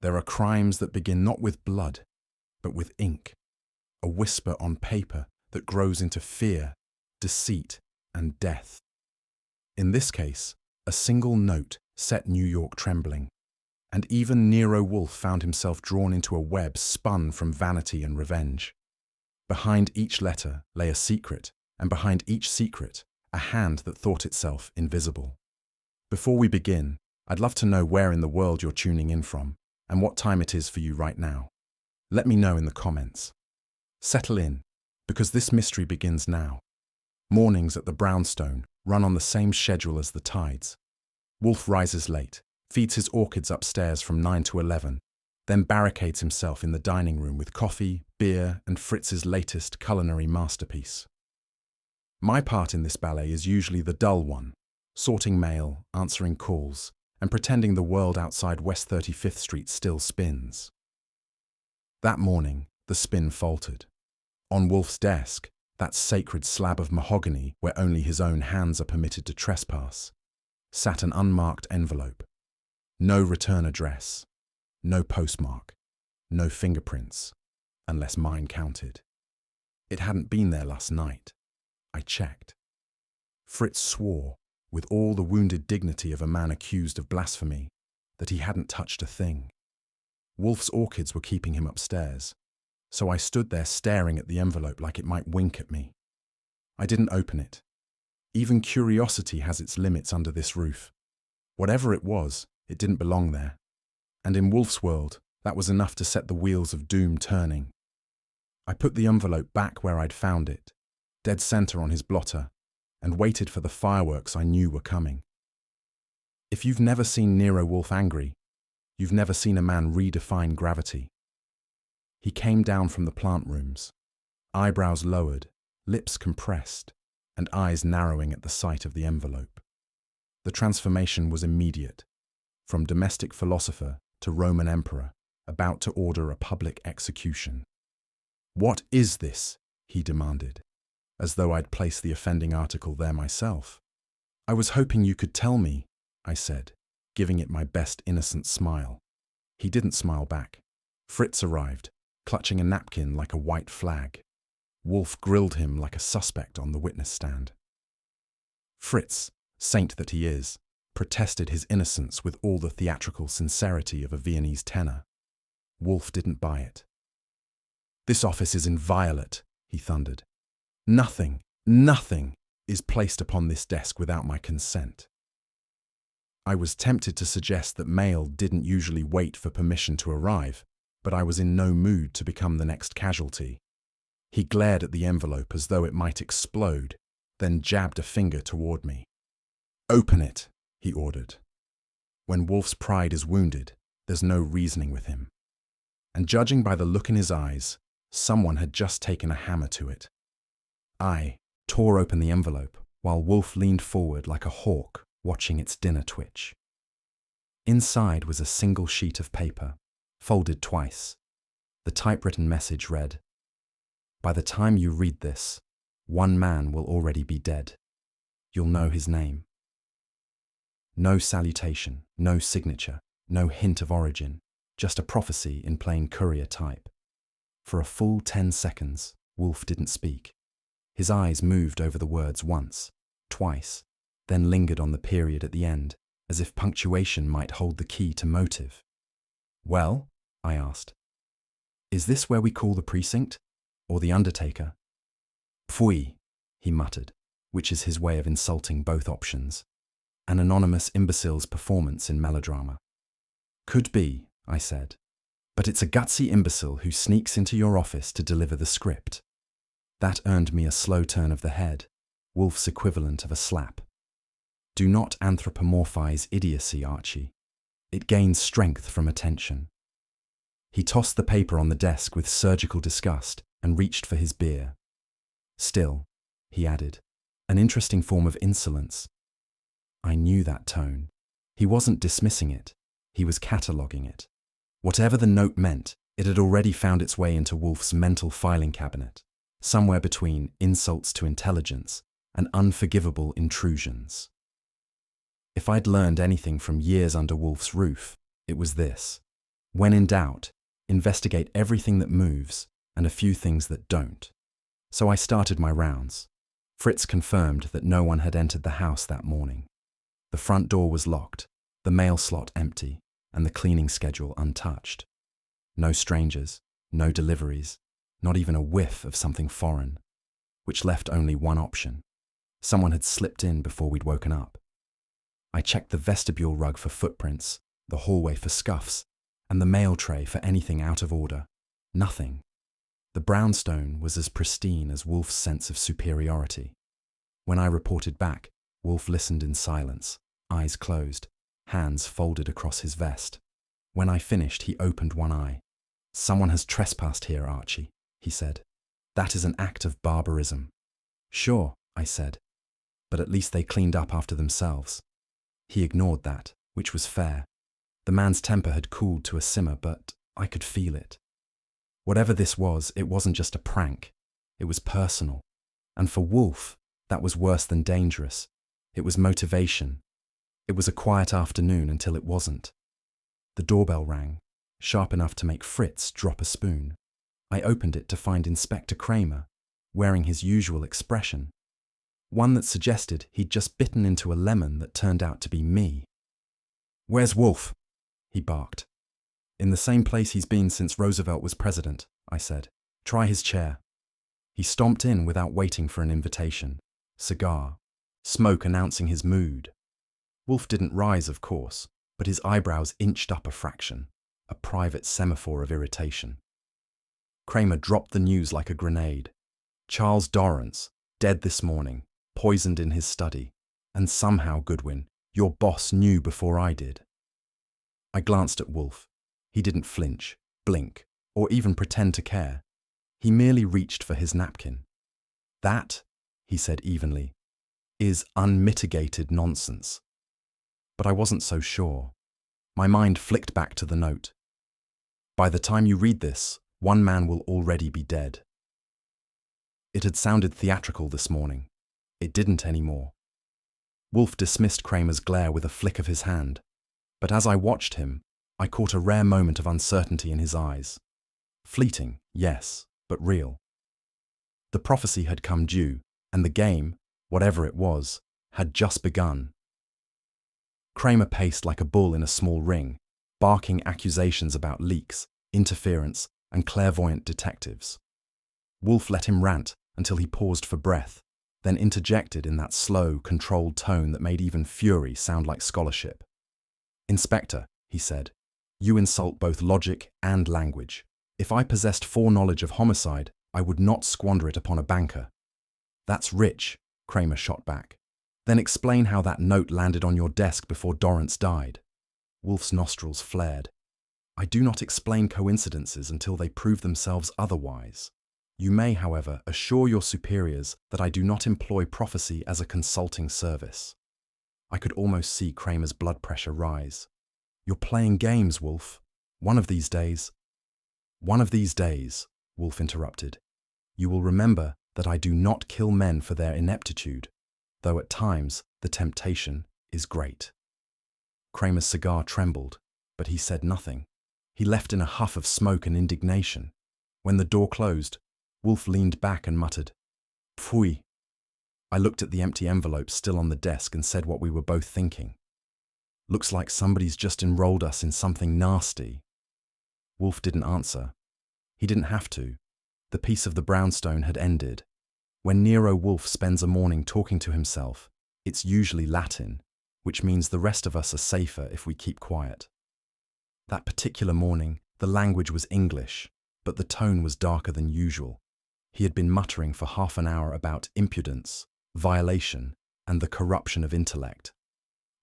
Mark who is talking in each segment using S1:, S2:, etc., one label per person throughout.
S1: There are crimes that begin not with blood, but with ink, a whisper on paper that grows into fear, deceit, and death. In this case, a single note set New York trembling, and even Nero Wolfe found himself drawn into a web spun from vanity and revenge. Behind each letter lay a secret, and behind each secret, a hand that thought itself invisible. Before we begin, I'd love to know where in the world you're tuning in from, and what time it is for you right now. Let me know in the comments. Settle in, because this mystery begins now. Mornings at the brownstone run on the same schedule as the tides. Wolfe rises late, feeds his orchids upstairs from 9 to 11, then barricades himself in the dining room with coffee, beer, and Fritz's latest culinary masterpiece. My part in this ballet is usually the dull one, sorting mail, answering calls, and pretending the world outside West 35th Street still spins. That morning, the spin faltered. On Wolfe's desk, that sacred slab of mahogany where only his own hands are permitted to trespass, sat an unmarked envelope. No return address, no postmark, no fingerprints, unless mine counted. It hadn't been there last night. I checked. Fritz swore, with all the wounded dignity of a man accused of blasphemy, that he hadn't touched a thing. Wolfe's orchids were keeping him upstairs, so I stood there staring at the envelope like it might wink at me. I didn't open it. Even curiosity has its limits under this roof. Whatever it was, it didn't belong there. And in Wolfe's world, that was enough to set the wheels of doom turning. I put the envelope back where I'd found it, dead center on his blotter, and waited for the fireworks I knew were coming. If you've never seen Nero Wolfe angry, you've never seen a man redefine gravity. He came down from the plant rooms, eyebrows lowered, lips compressed, and eyes narrowing at the sight of the envelope. The transformation was immediate, from domestic philosopher to Roman emperor, about to order a public execution. "What is this?" he demanded, as though I'd placed the offending article there myself. "I was hoping you could tell me," I said, giving it my best innocent smile. He didn't smile back. Fritz arrived, clutching a napkin like a white flag. Wolfe grilled him like a suspect on the witness stand. Fritz, saint that he is, protested his innocence with all the theatrical sincerity of a Viennese tenor. Wolfe didn't buy it. "This office is inviolate," he thundered. Nothing is placed upon this desk without my consent." I was tempted to suggest that mail didn't usually wait for permission to arrive, but I was in no mood to become the next casualty. He glared at the envelope as though it might explode, then jabbed a finger toward me. "Open it," he ordered. When Wolfe's pride is wounded, there's no reasoning with him. And judging by the look in his eyes, someone had just taken a hammer to it. I tore open the envelope, while Wolfe leaned forward like a hawk watching its dinner twitch. Inside was a single sheet of paper, folded twice. The typewritten message read, "By the time you read this, one man will already be dead. You'll know his name." No salutation, no signature, no hint of origin, just a prophecy in plain courier type. For a full 10 seconds, Wolfe didn't speak. His eyes moved over the words once, twice, then lingered on the period at the end, as if punctuation might hold the key to motive. "Well?" I asked. "Is this where we call the precinct? Or the undertaker?" "Pfui," he muttered, which is his way of insulting both options. An anonymous imbecile's performance in melodrama. "Could be," I said. "But it's a gutsy imbecile who sneaks into your office to deliver the script." That earned me a slow turn of the head, Wolfe's equivalent of a slap. Do not anthropomorphize idiocy, Archie. It gains strength from attention. He tossed the paper on the desk with surgical disgust and reached for his beer. "Still," he added, "an interesting form of insolence." I knew that tone. He wasn't dismissing it. He was cataloguing it. Whatever the note meant, it had already found its way into Wolfe's mental filing cabinet, somewhere between insults to intelligence and unforgivable intrusions. If I'd learned anything from years under Wolfe's roof, it was this. When in doubt, investigate everything that moves and a few things that don't. So I started my rounds. Fritz confirmed that no one had entered the house that morning. The front door was locked, the mail slot empty, and the cleaning schedule untouched. No strangers, no deliveries, not even a whiff of something foreign, which left only one option. Someone had slipped in before we'd woken up. I checked the vestibule rug for footprints, the hallway for scuffs, and the mail tray for anything out of order. Nothing. The brownstone was as pristine as Wolfe's sense of superiority. When I reported back, Wolfe listened in silence, eyes closed, hands folded across his vest. When I finished, he opened one eye. "Someone has trespassed here, Archie," he said. "That is an act of barbarism." "Sure," I said, "but at least they cleaned up after themselves." He ignored that, which was fair. The man's temper had cooled to a simmer, but I could feel it. Whatever this was, it wasn't just a prank. It was personal. And for Wolfe, that was worse than dangerous. It was motivation. It was a quiet afternoon until it wasn't. The doorbell rang, sharp enough to make Fritz drop a spoon. I opened it to find Inspector Kramer, wearing his usual expression. One that suggested he'd just bitten into a lemon that turned out to be me. "Where's Wolfe?" he barked. "In the same place he's been since Roosevelt was president," I said. "Try his chair." He stomped in without waiting for an invitation. Cigar. Smoke announcing his mood. Wolfe didn't rise, of course, but his eyebrows inched up a fraction, a private semaphore of irritation. Kramer dropped the news like a grenade. Charles Dorrance, dead this morning, poisoned in his study. And somehow, Goodwin, your boss knew before I did. I glanced at Wolfe. He didn't flinch, blink, or even pretend to care. He merely reached for his napkin. "That," he said evenly, "is unmitigated nonsense." But I wasn't so sure. My mind flicked back to the note. "By the time you read this, one man will already be dead." It had sounded theatrical this morning. It didn't anymore. Wolfe dismissed Kramer's glare with a flick of his hand, but as I watched him, I caught a rare moment of uncertainty in his eyes. Fleeting, yes, but real. The prophecy had come due, and the game, whatever it was, had just begun. Kramer paced like a bull in a small ring, barking accusations about leaks, interference, and clairvoyant detectives. Wolfe let him rant until he paused for breath, then interjected in that slow, controlled tone that made even fury sound like scholarship. "Inspector," he said, "you insult both logic and language. If I possessed foreknowledge of homicide, I would not squander it upon a banker." "That's rich," Kramer shot back. "Then explain how that note landed on your desk before Dorrance died." Wolfe's nostrils flared. "I do not explain coincidences until they prove themselves otherwise. You may, however, assure your superiors that I do not employ prophecy as a consulting service." I could almost see Kramer's blood pressure rise. "You're playing games, Wolfe. One of these days—" "One of these days," Wolfe interrupted, "you will remember that I do not kill men for their ineptitude, though at times the temptation is great." Kramer's cigar trembled, but he said nothing. He left in a huff of smoke and indignation. When the door closed, Wolfe leaned back and muttered, "Pfui." I looked at the empty envelope still on the desk and said what we were both thinking. "Looks like somebody's just enrolled us in something nasty." Wolfe didn't answer. He didn't have to. The piece of the brownstone had ended. When Nero Wolfe spends a morning talking to himself, it's usually Latin, which means the rest of us are safer if we keep quiet. That particular morning, the language was English, but the tone was darker than usual. He had been muttering for half an hour about impudence, violation, and the corruption of intellect.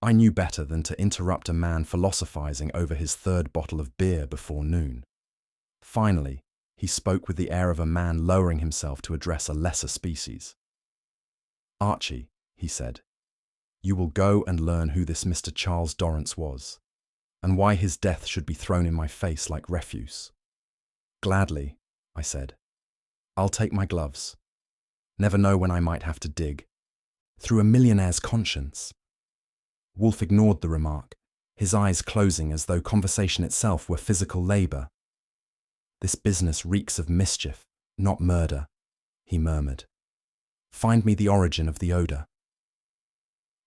S1: I knew better than to interrupt a man philosophizing over his third bottle of beer before noon. Finally, he spoke with the air of a man lowering himself to address a lesser species. "Archie," he said, "you will go and learn who this Mr. Charles Dorrance was, and why his death should be thrown in my face like refuse." "Gladly," I said. "I'll take my gloves. Never know when I might have to dig. Through a millionaire's conscience." Wolfe ignored the remark, his eyes closing as though conversation itself were physical labor. "This business reeks of mischief, not murder," he murmured. "Find me the origin of the odor."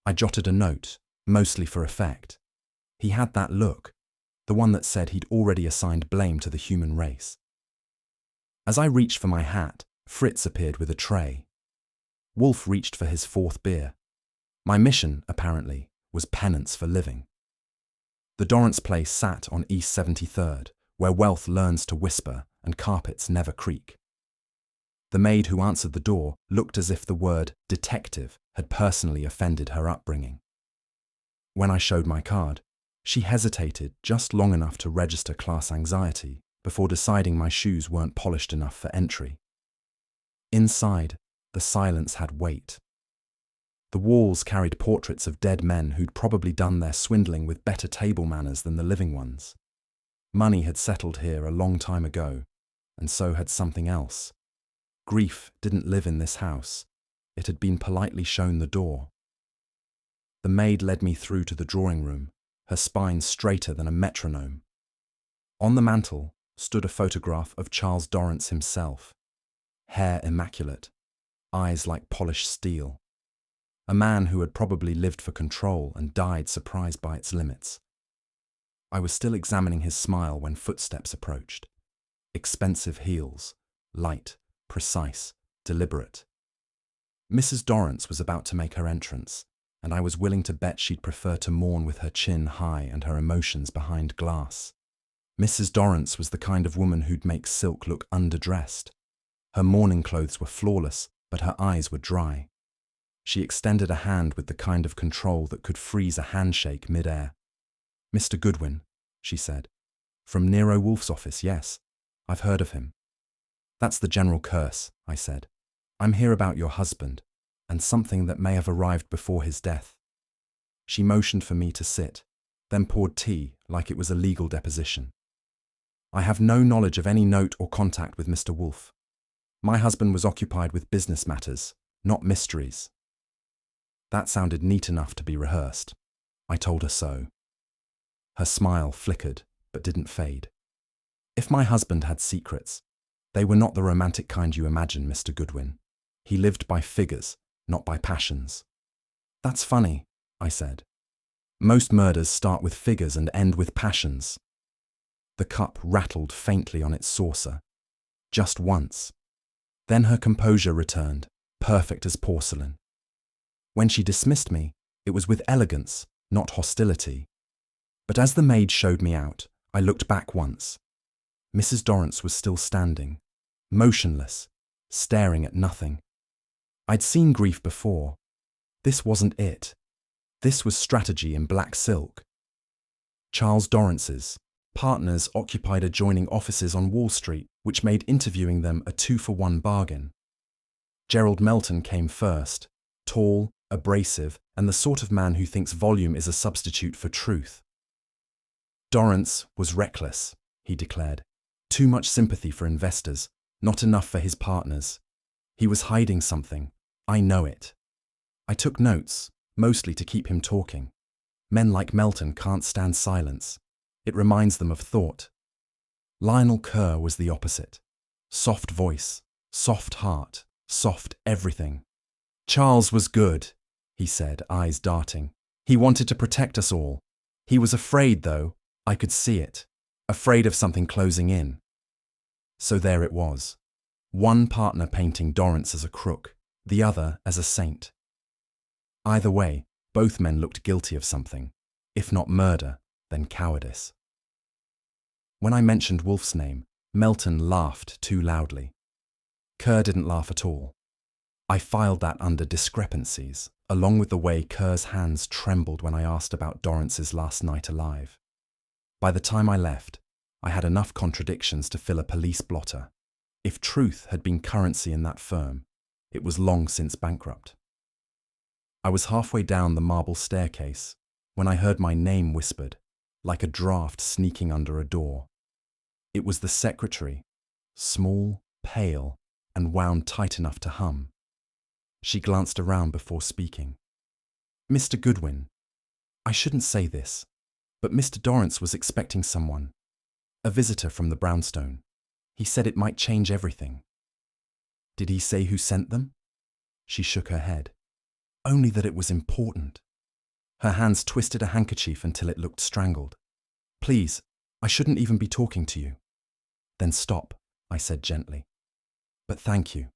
S1: I jotted a note, mostly for effect. He had that look, the one that said he'd already assigned blame to the human race. As I reached for my hat, Fritz appeared with a tray. Wolfe reached for his fourth beer. My mission, apparently, was penance for living. The Dorrance place sat on East 73rd, where wealth learns to whisper and carpets never creak. The maid who answered the door looked as if the word detective had personally offended her upbringing. When I showed my card, she hesitated just long enough to register class anxiety before deciding my shoes weren't polished enough for entry. Inside, the silence had weight. The walls carried portraits of dead men who'd probably done their swindling with better table manners than the living ones. Money had settled here a long time ago, and so had something else. Grief didn't live in this house. It had been politely shown the door. The maid led me through to the drawing room, her spine straighter than a metronome. On the mantel stood a photograph of Charles Dorrance himself. Hair immaculate, eyes like polished steel. A man who had probably lived for control and died surprised by its limits. I was still examining his smile when footsteps approached. Expensive heels, light, precise, deliberate. Mrs. Dorrance was about to make her entrance, and I was willing to bet she'd prefer to mourn with her chin high and her emotions behind glass. Mrs. Dorrance was the kind of woman who'd make silk look underdressed. Her mourning clothes were flawless, but her eyes were dry. She extended a hand with the kind of control that could freeze a handshake mid-air. "Mr. Goodwin," she said. "From Nero Wolfe's office, yes. I've heard of him." "That's the general curse," I said. "I'm here about your husband, and something that may have arrived before his death." She motioned for me to sit, then poured tea like it was a legal deposition. "I have no knowledge of any note or contact with Mr. Wolfe. My husband was occupied with business matters, not mysteries." That sounded neat enough to be rehearsed. I told her so. Her smile flickered, but didn't fade. "If my husband had secrets, they were not the romantic kind you imagine, Mr. Goodwin. He lived by figures, not by passions." "That's funny," I said. "Most murders start with figures and end with passions." The cup rattled faintly on its saucer. Just once. Then her composure returned, perfect as porcelain. When she dismissed me, it was with elegance, not hostility. But as the maid showed me out, I looked back once. Mrs. Dorrance was still standing, motionless, staring at nothing. I'd seen grief before. This wasn't it. This was strategy in black silk. Charles Dorrance's partners occupied adjoining offices on Wall Street, which made interviewing them a 2-for-1 bargain. Gerald Melton came first, tall, abrasive, and the sort of man who thinks volume is a substitute for truth. Dorrance was reckless, he declared. Too much sympathy for investors, not enough for his partners. He was hiding something. I know it. I took notes, mostly to keep him talking. Men like Melton can't stand silence. It reminds them of thought. Lionel Kerr was the opposite. Soft voice, soft heart, soft everything. "Charles was good," he said, eyes darting. "He wanted to protect us all. He was afraid, though. I could see it. Afraid of something closing in." So there it was. One partner painting Dorrance as a crook, the other as a saint. Either way, both men looked guilty of something. If not murder, then cowardice. When I mentioned Wolfe's name, Melton laughed too loudly. Kerr didn't laugh at all. I filed that under discrepancies, along with the way Kerr's hands trembled when I asked about Dorrance's last night alive. By the time I left, I had enough contradictions to fill a police blotter. If truth had been currency in that firm, it was long since bankrupt. I was halfway down the marble staircase when I heard my name whispered, like a draft sneaking under a door. It was the secretary, small, pale, and wound tight enough to hum. She glanced around before speaking. "Mr. Goodwin, I shouldn't say this, But Mr. Dorrance was expecting someone, a visitor from the brownstone. He said it might change everything. Did he say who sent them? She shook her head. Only that it was important. Her hands twisted a handkerchief until it looked strangled. Please, I shouldn't even be talking to you. Then stop, I said gently. But thank you.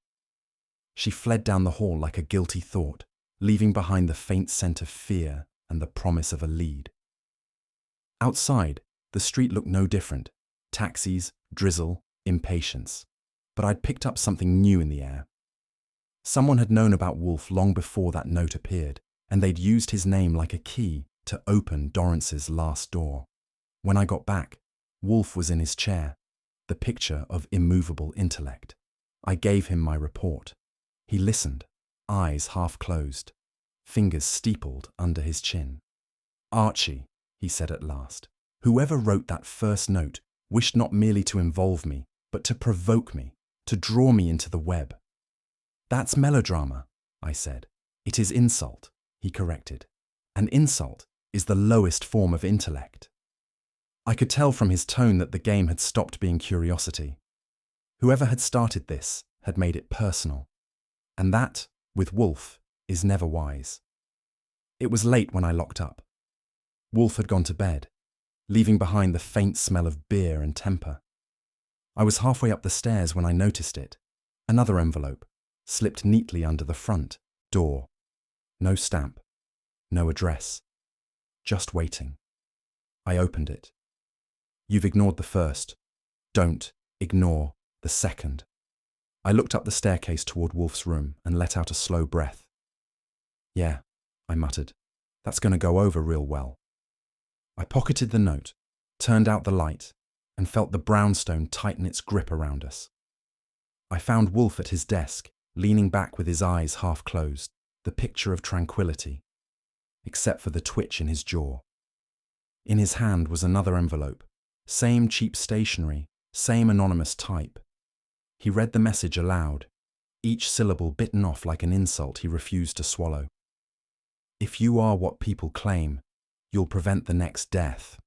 S1: She fled down the hall like a guilty thought, leaving behind the faint scent of fear and the promise of a lead. Outside, the street looked no different. Taxis, drizzle, impatience. But I'd picked up something new in the air. Someone had known about Wolfe long before that note appeared, and they'd used his name like a key to open Dorrance's last door. When I got back, Wolfe was in his chair, the picture of immovable intellect. I gave him my report. He listened, eyes half closed, fingers steepled under his chin. Archie, he said at last, whoever wrote that first note wished not merely to involve me, but to provoke me, to draw me into the web. That's melodrama, I said. It is insult, he corrected. An insult is the lowest form of intellect. I could tell from his tone that the game had stopped being curiosity. Whoever had started this had made it personal. And that, with Wolfe, is never wise. It was late when I locked up. Wolfe had gone to bed, leaving behind the faint smell of beer and temper. I was halfway up the stairs when I noticed it. Another envelope, slipped neatly under the front door. No stamp, no address. Just waiting. I opened it. You've ignored the first. Don't ignore the second. I looked up the staircase toward Wolfe's room and let out a slow breath. Yeah, I muttered. That's going to go over real well. I pocketed the note, turned out the light, and felt the brownstone tighten its grip around us. I found Wolfe at his desk, leaning back with his eyes half closed, the picture of tranquility, except for the twitch in his jaw. In his hand was another envelope, same cheap stationery, same anonymous type. He read the message aloud, each syllable bitten off like an insult he refused to swallow. If you are what people claim, you'll prevent the next death.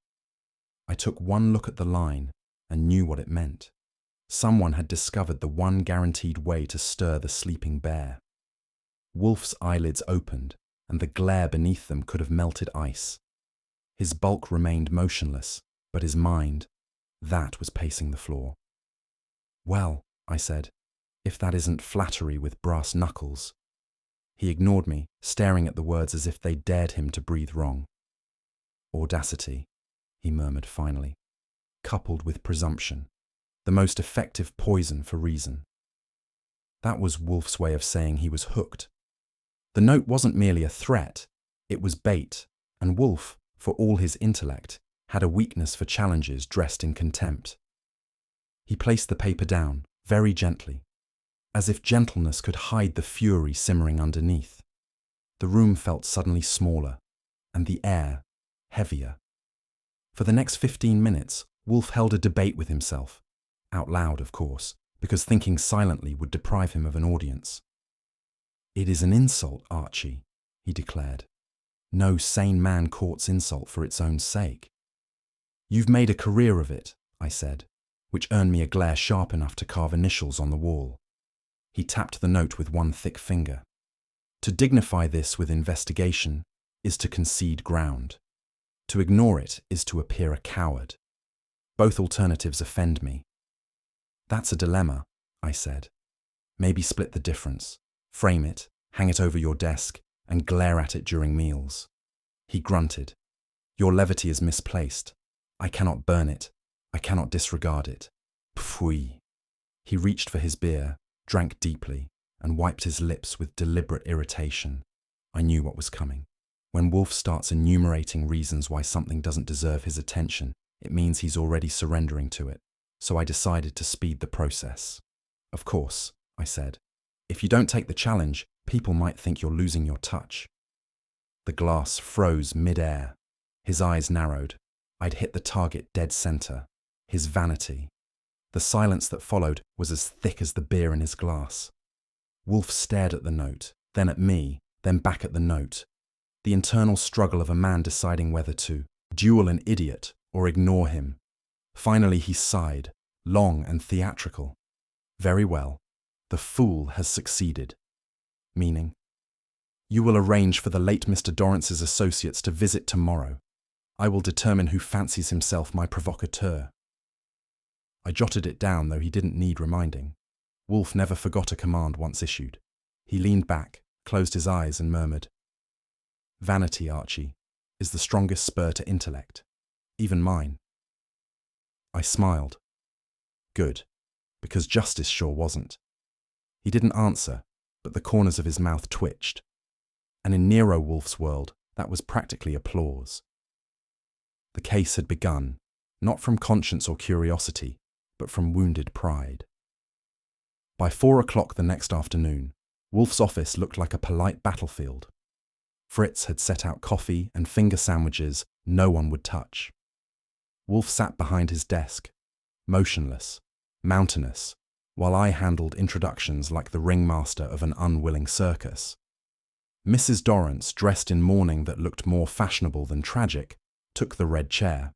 S1: I took one look at the line and knew what it meant. Someone had discovered the one guaranteed way to stir the sleeping bear. Wolfe's eyelids opened, and the glare beneath them could have melted ice. His bulk remained motionless, but his mind, that was pacing the floor. Well, I said, if that isn't flattery with brass knuckles. He ignored me, staring at the words as if they dared him to breathe wrong. Audacity, he murmured finally, coupled with presumption, the most effective poison for reason. That was Wolfe's way of saying he was hooked. The note wasn't merely a threat, it was bait, and Wolfe, for all his intellect, had a weakness for challenges dressed in contempt. He placed the paper down, very gently, as if gentleness could hide the fury simmering underneath. The room felt suddenly smaller, and the air heavier. For the next 15 minutes, Wolfe held a debate with himself, out loud, of course, because thinking silently would deprive him of an audience. It is an insult, Archie, he declared. No sane man courts insult for its own sake. You've made a career of it, I said, which earned me a glare sharp enough to carve initials on the wall. He tapped the note with one thick finger. To dignify this with investigation is to concede ground. To ignore it is to appear a coward. Both alternatives offend me. That's a dilemma, I said. Maybe split the difference. Frame it, hang it over your desk, and glare at it during meals. He grunted. Your levity is misplaced. I cannot burn it. I cannot disregard it. Pfui. He reached for his beer, drank deeply, and wiped his lips with deliberate irritation. I knew what was coming. When Wolfe starts enumerating reasons why something doesn't deserve his attention, it means he's already surrendering to it. So I decided to speed the process. Of course, I said, if you don't take the challenge, people might think you're losing your touch. The glass froze mid-air. His eyes narrowed. I'd hit the target dead center. His vanity. The silence that followed was as thick as the beer in his glass. Wolfe stared at the note, then at me, then back at the note. The internal struggle of a man deciding whether to Duel an idiot or ignore him. Finally he sighed, long and theatrical. Very well, the fool has succeeded. Meaning, you will arrange for the late Mr. Dorrance's associates to visit tomorrow. I will determine who fancies himself my provocateur. I jotted it down, though he didn't need reminding. Wolfe never forgot a command once issued. He leaned back, closed his eyes and murmured, "Vanity, Archie, is the strongest spur to intellect, even mine." I smiled. Good, because justice sure wasn't. He didn't answer, but the corners of his mouth twitched. And in Nero Wolfe's world, that was practically applause. The case had begun, not from conscience or curiosity, but from wounded pride. By 4 o'clock the next afternoon, Wolfe's office looked like a polite battlefield. Fritz had set out coffee and finger sandwiches no one would touch. Wolfe sat behind his desk, motionless, mountainous, while I handled introductions like the ringmaster of an unwilling circus. Mrs. Dorrance, dressed in mourning that looked more fashionable than tragic, took the red chair.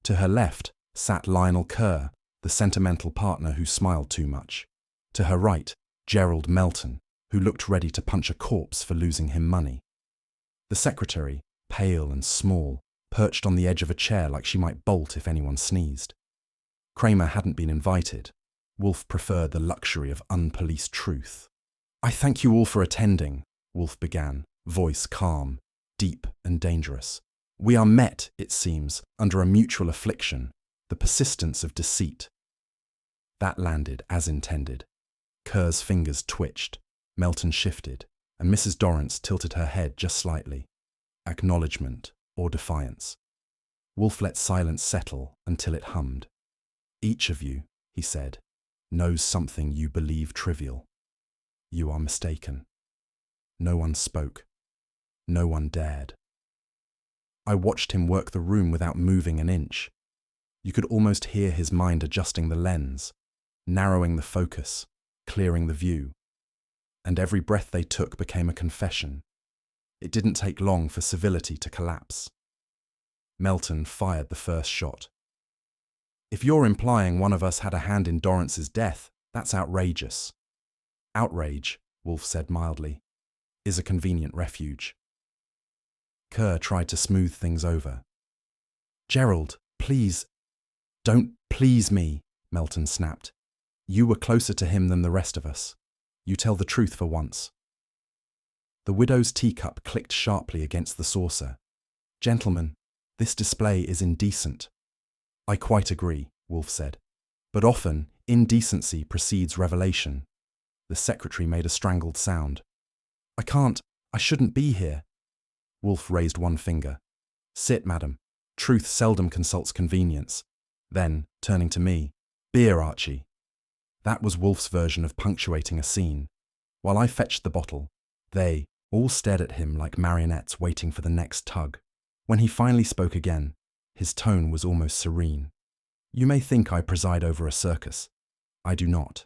S1: To her left sat Lionel Kerr, the sentimental partner who smiled too much. To her right, Gerald Melton, who looked ready to punch a corpse for losing him money. The secretary, pale and small, perched on the edge of a chair like she might bolt if anyone sneezed. Kramer hadn't been invited. Wolfe preferred the luxury of unpoliced truth. "I thank you all for attending," Wolfe began, voice calm, deep and dangerous. "We are met, it seems, under a mutual affliction, the persistence of deceit." That landed as intended. Kerr's fingers twitched, Melton shifted, and Mrs. Dorrance tilted her head just slightly. Acknowledgement or defiance. Wolfe let silence settle until it hummed. "Each of you," he said, "knows something you believe trivial. You are mistaken." No one spoke. No one dared. I watched him work the room without moving an inch. You could almost hear his mind adjusting the lens, narrowing the focus, clearing the view. And every breath they took became a confession. It didn't take long for civility to collapse. Melton fired the first shot. "If you're implying one of us had a hand in Dorrance's death, that's outrageous." "Outrage," Wolfe said mildly, "is a convenient refuge." Kerr tried to smooth things over. "Gerald, please." "Don't please me," Melton snapped. "You were closer to him than the rest of us. You tell the truth for once." The widow's teacup clicked sharply against the saucer. "Gentlemen, this display is indecent." "I quite agree," Wolfe said. "But often, indecency precedes revelation." The secretary made a strangled sound. I shouldn't be here." Wolfe raised one finger. "Sit, madam. Truth seldom consults convenience." Then, turning to me, "Beer, Archie." That was Wolfe's version of punctuating a scene. While I fetched the bottle, they all stared at him like marionettes waiting for the next tug. When he finally spoke again, his tone was almost serene. "You may think I preside over a circus. I do not.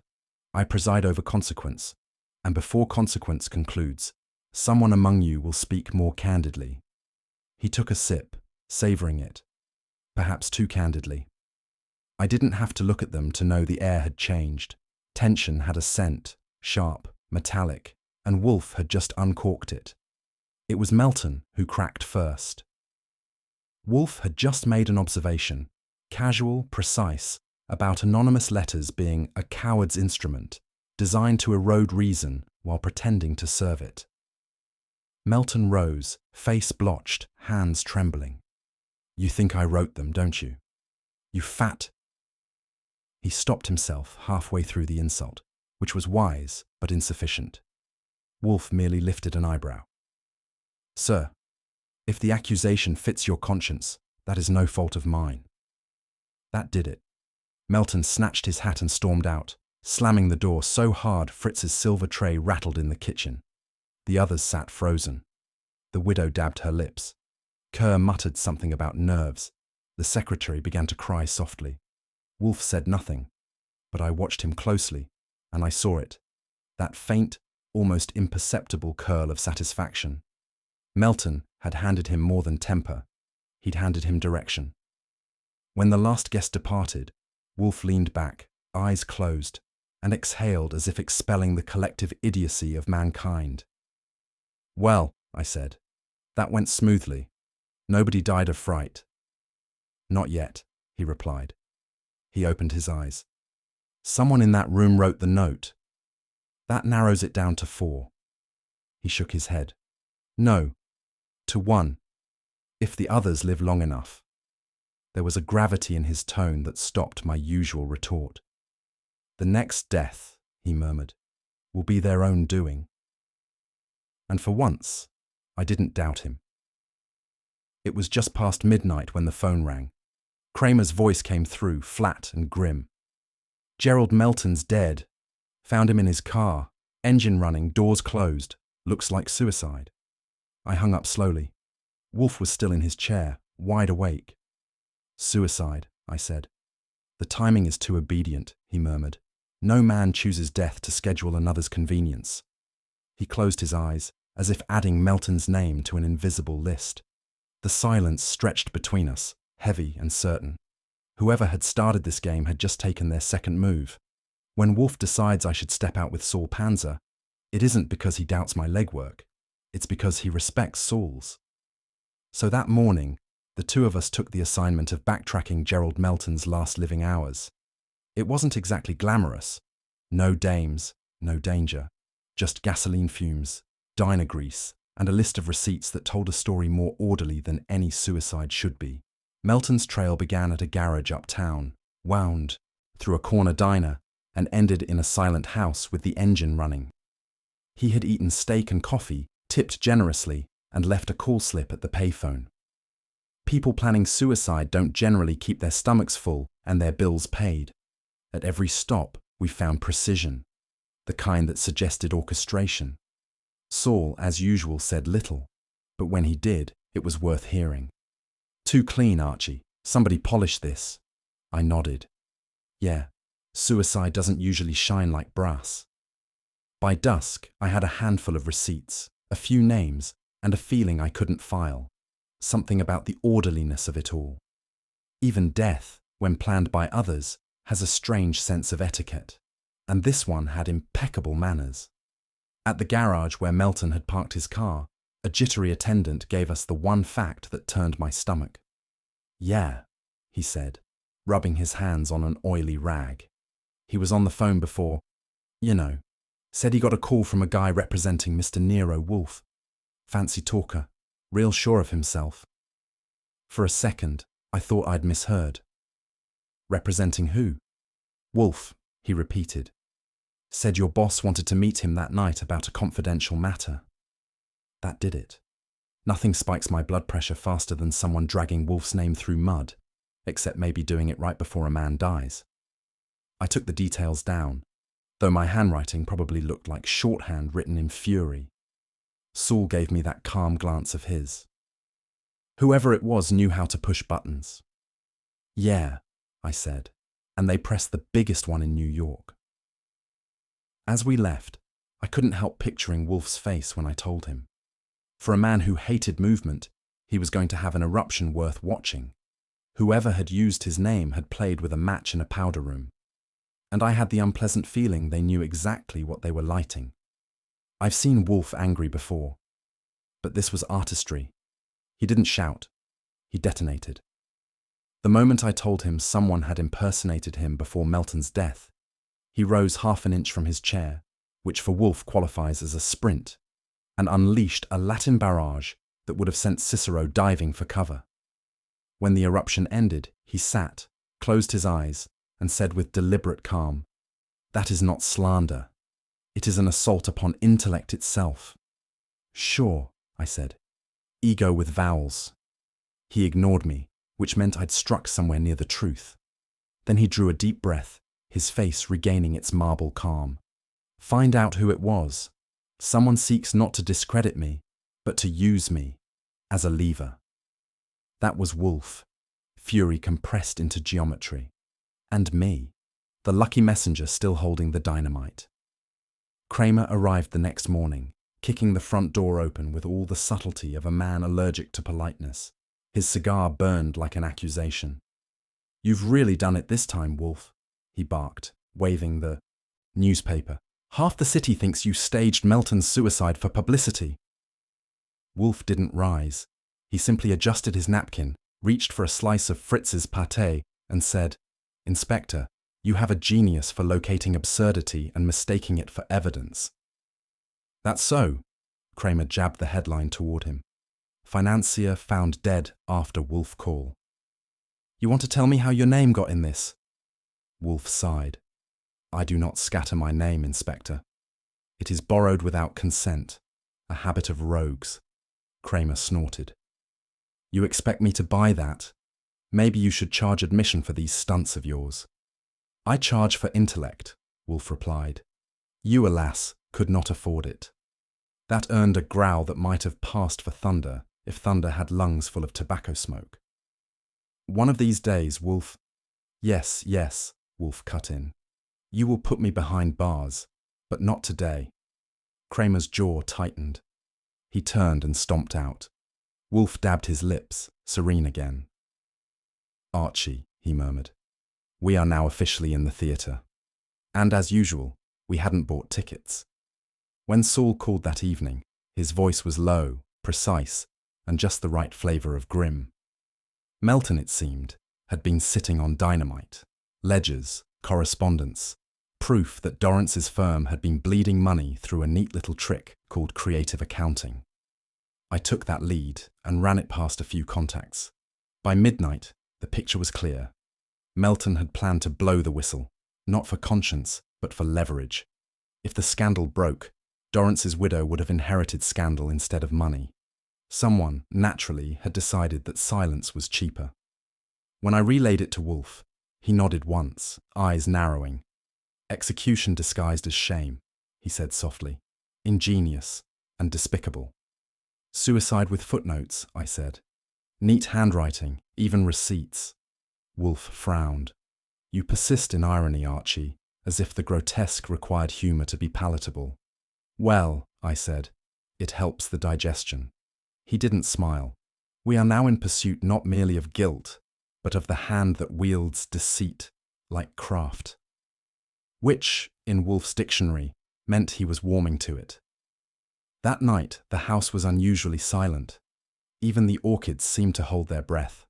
S1: I preside over consequence, and before consequence concludes, someone among you will speak more candidly." He took a sip, savouring it, perhaps too candidly. I didn't have to look at them to know the air had changed. Tension had a scent, sharp, metallic, and Wolfe had just uncorked it. It was Melton who cracked first. Wolfe had just made an observation, casual, precise, about anonymous letters being a coward's instrument, designed to erode reason while pretending to serve it. Melton rose, face blotched, hands trembling. "You think I wrote them, don't you? You fat—" He stopped himself halfway through the insult, which was wise but insufficient. Wolfe merely lifted an eyebrow. "Sir, if the accusation fits your conscience, that is no fault of mine." That did it. Melton snatched his hat and stormed out, slamming the door so hard Fritz's silver tray rattled in the kitchen. The others sat frozen. The widow dabbed her lips. Kerr muttered something about nerves. The secretary began to cry softly. Wolfe said nothing, but I watched him closely, and I saw it, that faint, almost imperceptible curl of satisfaction. Melton had handed him more than temper. He'd handed him direction. When the last guest departed, Wolfe leaned back, eyes closed, and exhaled as if expelling the collective idiocy of mankind. "Well," I said, "that went smoothly. Nobody died of fright." "Not yet," he replied. He opened his eyes. "Someone in that room wrote the note. That narrows it down to 4. He shook his head. "No, to 1, if the others live long enough." There was a gravity in his tone that stopped my usual retort. "The next death," he murmured, "will be their own doing." And for once, I didn't doubt him. It was just past midnight when the phone rang. Kramer's voice came through, flat and grim. "Gerald Melton's dead. Found him in his car, engine running, doors closed. Looks like suicide." I hung up slowly. Wolfe was still in his chair, wide awake. "Suicide," I said. "The timing is too obedient," he murmured. "No man chooses death to schedule another's convenience." He closed his eyes, as if adding Melton's name to an invisible list. The silence stretched between us, heavy and certain. Whoever had started this game had just taken their second move. When Wolfe decides I should step out with Saul Panzer, it isn't because he doubts my legwork. It's because he respects Saul's. So that morning, the two of us took the assignment of backtracking Gerald Melton's last living hours. It wasn't exactly glamorous. No dames, no danger. Just gasoline fumes, diner grease, and a list of receipts that told a story more orderly than any suicide should be. Melton's trail began at a garage uptown, wound through a corner diner, and ended in a silent house with the engine running. He had eaten steak and coffee, tipped generously, and left a call slip at the payphone. People planning suicide don't generally keep their stomachs full and their bills paid. At every stop, we found precision, the kind that suggested orchestration. Saul, as usual, said little, but when he did, it was worth hearing. "Too clean, Archie. Somebody polish this." I nodded. "Yeah, suicide doesn't usually shine like brass." By dusk, I had a handful of receipts, a few names, and a feeling I couldn't file. Something about the orderliness of it all. Even death, when planned by others, has a strange sense of etiquette, and this one had impeccable manners. At the garage where Melton had parked his car, a jittery attendant gave us the one fact that turned my stomach. "Yeah," he said, rubbing his hands on an oily rag. "He was on the phone before, said he got a call from a guy representing Mr. Nero Wolfe. Fancy talker, real sure of himself." For a second, I thought I'd misheard. "Representing who?" "Wolfe," he repeated. "Said your boss wanted to meet him that night about a confidential matter." That did it. Nothing spikes my blood pressure faster than someone dragging Wolfe's name through mud, except maybe doing it right before a man dies. I took the details down, though my handwriting probably looked like shorthand written in fury. Saul gave me that calm glance of his. Whoever it was knew how to push buttons. "Yeah," I said, and they pressed the biggest one in New York. As we left, I couldn't help picturing Wolfe's face when I told him. For a man who hated movement, he was going to have an eruption worth watching. Whoever had used his name had played with a match in a powder room. And I had the unpleasant feeling they knew exactly what they were lighting. I've seen Wolfe angry before, but this was artistry. He didn't shout. He detonated. The moment I told him someone had impersonated him before Melton's death, he rose half an inch from his chair, which for Wolfe qualifies as a sprint, and unleashed a Latin barrage that would have sent Cicero diving for cover. When the eruption ended, he sat, closed his eyes, and said with deliberate calm, "That is not slander. It is an assault upon intellect itself." "Sure," I said. "Ego with vowels." He ignored me, which meant I'd struck somewhere near the truth. Then he drew a deep breath, his face regaining its marble calm. "Find out who it was. Someone seeks not to discredit me, but to use me, as a lever." That was Wolfe, fury compressed into geometry. And me, the lucky messenger still holding the dynamite. Kramer arrived the next morning, kicking the front door open with all the subtlety of a man allergic to politeness. His cigar burned like an accusation. "You've really done it this time, Wolfe," he barked, waving the newspaper. "Half the city thinks you staged Melton's suicide for publicity." Wolfe didn't rise. He simply adjusted his napkin, reached for a slice of Fritz's pâté, and said, "Inspector, you have a genius for locating absurdity and mistaking it for evidence." "That's so." Kramer jabbed the headline toward him. "Financier found dead after Wolfe call." "You want to tell me how your name got in this?" Wolfe sighed. "I do not scatter my name, Inspector. It is borrowed without consent, a habit of rogues." Kramer snorted. "You expect me to buy that? Maybe you should charge admission for these stunts of yours." "I charge for intellect," Wolfe replied. "You, alas, could not afford it." That earned a growl that might have passed for thunder if thunder had lungs full of tobacco smoke. "One of these days, Wolfe—" Yes, Wolfe cut in. "You will put me behind bars, but not today." Kramer's jaw tightened. He turned and stomped out. Wolfe dabbed his lips, serene again. "Archie," he murmured, "we are now officially in the theatre." And as usual, we hadn't bought tickets. When Saul called that evening, his voice was low, precise, and just the right flavour of grim. Melton, it seemed, had been sitting on dynamite, ledgers, correspondence, proof that Dorrance's firm had been bleeding money through a neat little trick called creative accounting. I took that lead and ran it past a few contacts. By midnight, the picture was clear. Melton had planned to blow the whistle, not for conscience, but for leverage. If the scandal broke, Dorrance's widow would have inherited scandal instead of money. Someone, naturally, had decided that silence was cheaper. When I relayed it to Wolfe, he nodded once, eyes narrowing. "Execution disguised as shame," he said softly. "Ingenious and despicable." "Suicide with footnotes," I said. "Neat handwriting, even receipts." Wolfe frowned. "You persist in irony, Archie, as if the grotesque required humour to be palatable." "Well," I said, "it helps the digestion." He didn't smile. "We are now in pursuit not merely of guilt, but of the hand that wields deceit, like craft." Which, in Wolfe's dictionary, meant he was warming to it. That night, the house was unusually silent. Even the orchids seemed to hold their breath.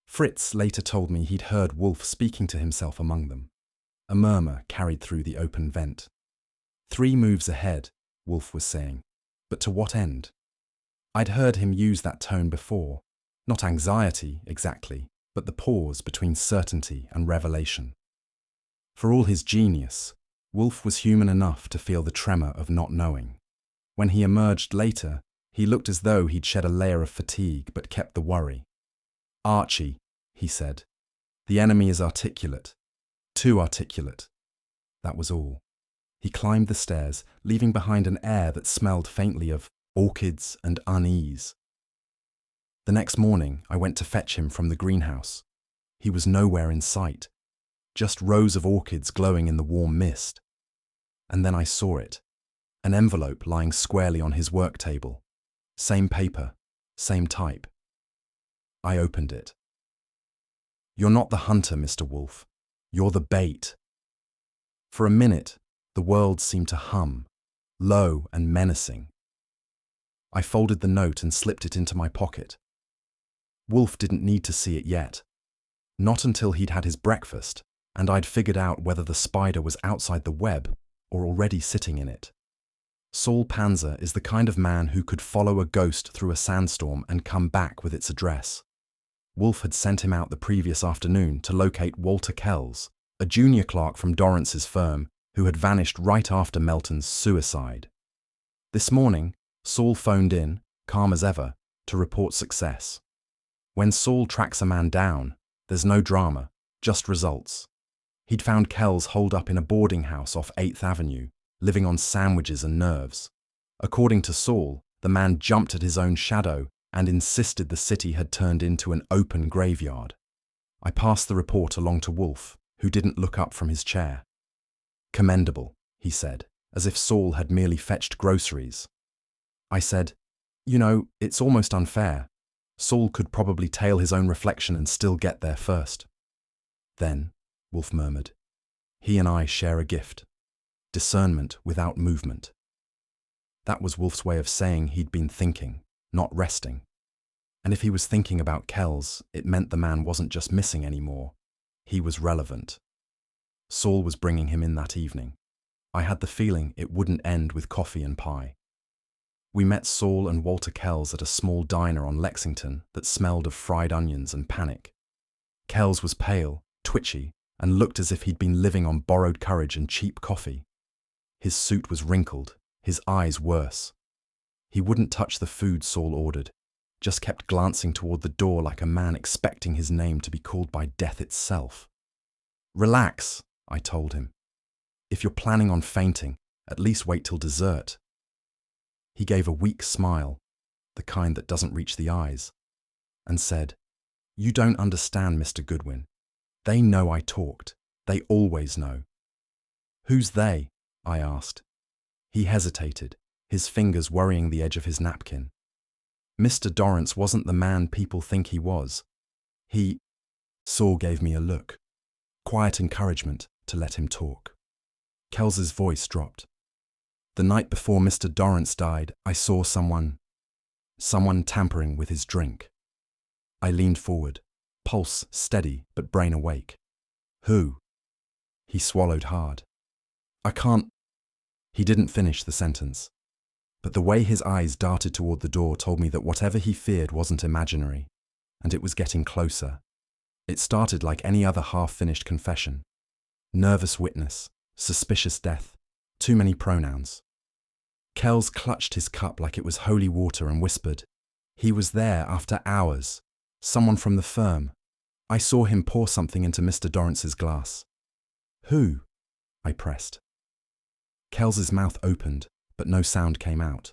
S1: Fritz later told me he'd heard Wolfe speaking to himself among them. A murmur carried through the open vent. 3 moves ahead, Wolfe was saying, but to what end? I'd heard him use that tone before, not anxiety exactly, but the pause between certainty and revelation. For all his genius, Wolfe was human enough to feel the tremor of not knowing. When he emerged later, he looked as though he'd shed a layer of fatigue but kept the worry. "Archie," he said, "the enemy is articulate. Too articulate." That was all. He climbed the stairs, leaving behind an air that smelled faintly of orchids and unease. The next morning, I went to fetch him from the greenhouse. He was nowhere in sight, just rows of orchids glowing in the warm mist. And then I saw it, an envelope lying squarely on his work table. Same paper, same type. I opened it. "You're not the hunter, Mr. Wolfe. You're the bait." For a minute, the world seemed to hum, low and menacing. I folded the note and slipped it into my pocket. Wolfe didn't need to see it yet. Not until he'd had his breakfast, and I'd figured out whether the spider was outside the web or already sitting in it. Saul Panzer is the kind of man who could follow a ghost through a sandstorm and come back with its address. Wolfe had sent him out the previous afternoon to locate Walter Kells, a junior clerk from Dorrance's firm who had vanished right after Melton's suicide. This morning, Saul phoned in, calm as ever, to report success. When Saul tracks a man down, there's no drama, just results. He'd found Kells holed up in a boarding house off 8th Avenue, living on sandwiches and nerves. According to Saul, the man jumped at his own shadow and insisted the city had turned into an open graveyard. I passed the report along to Wolfe, who didn't look up from his chair. "Commendable," he said, as if Saul had merely fetched groceries. I said, "You know, it's almost unfair. Saul could probably tail his own reflection and still get there first. Then, Wolfe murmured, he and I share a gift. Discernment without movement. That was Wolfe's way of saying he'd been thinking, not resting. And if he was thinking about Kells, it meant the man wasn't just missing anymore. He was relevant. Saul was bringing him in that evening. I had the feeling it wouldn't end with coffee and pie. We met Saul and Walter Kells at a small diner on Lexington that smelled of fried onions and panic. Kells was pale, twitchy, and looked as if he'd been living on borrowed courage and cheap coffee. His suit was wrinkled, his eyes worse. He wouldn't touch the food Saul ordered, just kept glancing toward the door like a man expecting his name to be called by death itself. Relax, I told him. If you're planning on fainting, at least wait till dessert. He gave a weak smile, the kind that doesn't reach the eyes, and said, You don't understand, Mr. Goodwin. They know I talked. They always know. Who's they? I asked. He hesitated, his fingers worrying the edge of his napkin. Mr. Dorrance wasn't the man people think he was. Saul gave me a look. Quiet encouragement to let him talk. Kells's voice dropped. The night before Mr. Dorrance died, I saw someone tampering with his drink. I leaned forward, pulse steady but brain awake. Who? He swallowed hard. I can't. He didn't finish the sentence. But the way his eyes darted toward the door told me that whatever he feared wasn't imaginary, and it was getting closer. It started like any other half-finished confession. Nervous witness, suspicious death, too many pronouns. Kells clutched his cup like it was holy water and whispered, He was there after hours. Someone from the firm. I saw him pour something into Mr. Dorrance's glass. Who? I pressed. Kells's mouth opened, but no sound came out.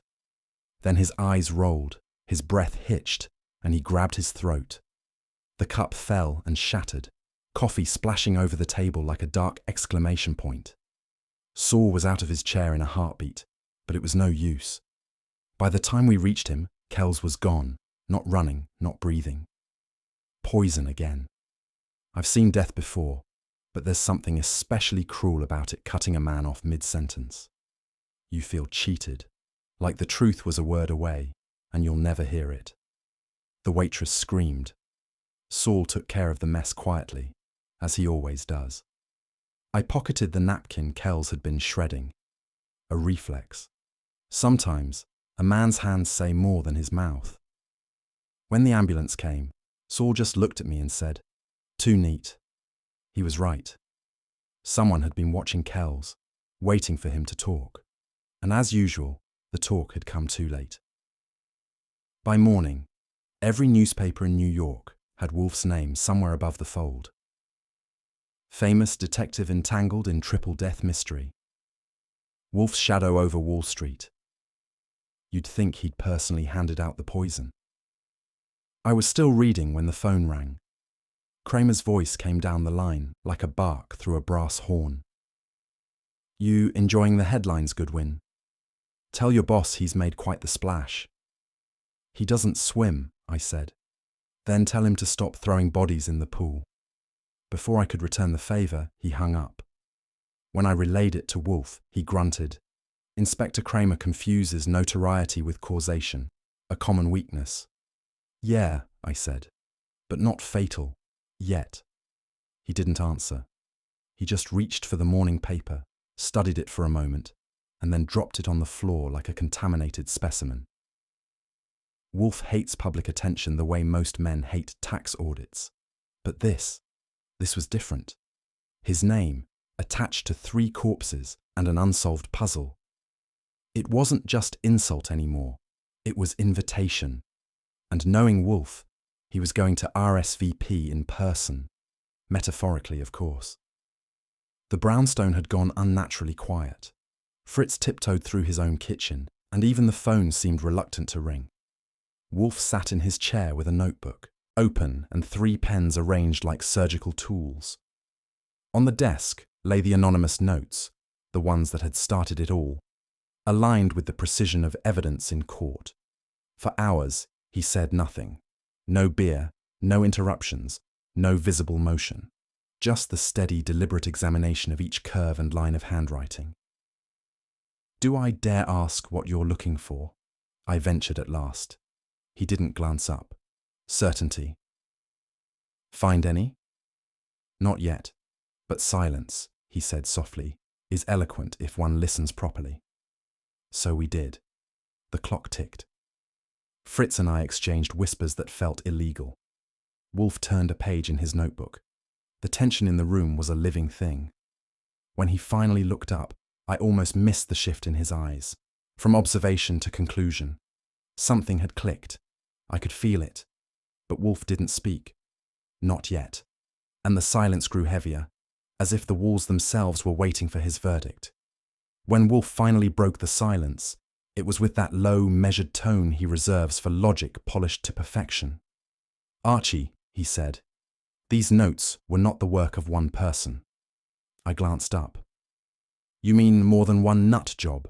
S1: Then his eyes rolled, his breath hitched, and he grabbed his throat. The cup fell and shattered, coffee splashing over the table like a dark exclamation point. Saul was out of his chair in a heartbeat, but it was no use. By the time we reached him, Kells was gone, not running, not breathing. Poison again. I've seen death before, but there's something especially cruel about it cutting a man off mid-sentence. You feel cheated, like the truth was a word away, and you'll never hear it. The waitress screamed. Saul took care of the mess quietly, as he always does. I pocketed the napkin Kells had been shredding. A reflex. Sometimes, a man's hands say more than his mouth. When the ambulance came, Saul just looked at me and said, Too neat. He was right. Someone had been watching Kells, waiting for him to talk. And as usual, the talk had come too late. By morning, every newspaper in New York had Wolfe's name somewhere above the fold. Famous detective entangled in triple death mystery. Wolfe's shadow over Wall Street. You'd think he'd personally handed out the poison. I was still reading when the phone rang. Kramer's voice came down the line like a bark through a brass horn. You enjoying the headlines, Goodwin? Tell your boss he's made quite the splash. He doesn't swim, I said. Then tell him to stop throwing bodies in the pool. Before I could return the favour, he hung up. When I relayed it to Wolfe, he grunted. Inspector Kramer confuses notoriety with causation, a common weakness. Yeah, I said, but not fatal, yet. He didn't answer. He just reached for the morning paper, studied it for a moment, and then dropped it on the floor like a contaminated specimen. Wolfe hates public attention the way most men hate tax audits. But this was different. His name, attached to 3 corpses and an unsolved puzzle. It wasn't just insult anymore, it was invitation. And knowing Wolfe, he was going to RSVP in person, metaphorically of course. The brownstone had gone unnaturally quiet. Fritz tiptoed through his own kitchen, and even the phone seemed reluctant to ring. Wolfe sat in his chair with a notebook, open and 3 pens arranged like surgical tools. On the desk lay the anonymous notes, the ones that had started it all, aligned with the precision of evidence in court. For hours, he said nothing, No beer, no interruptions, no visible motion. Just the steady, deliberate examination of each curve and line of handwriting. "Do I dare ask what you're looking for?" I ventured at last. He didn't glance up. Certainty. "Find any?" "Not yet, but silence," he said softly, "is eloquent if one listens properly." So we did. The clock ticked. Fritz and I exchanged whispers that felt illegal. Wolfe turned a page in his notebook. The tension in the room was a living thing. When he finally looked up, I almost missed the shift in his eyes. From observation to conclusion. Something had clicked. I could feel it. But Wolfe didn't speak. Not yet. And the silence grew heavier, as if the walls themselves were waiting for his verdict. When Wolfe finally broke the silence, it was with that low, measured tone he reserves for logic polished to perfection. "Archie," he said, "these notes were not the work of one person." I glanced up. "You mean more than one nut job?"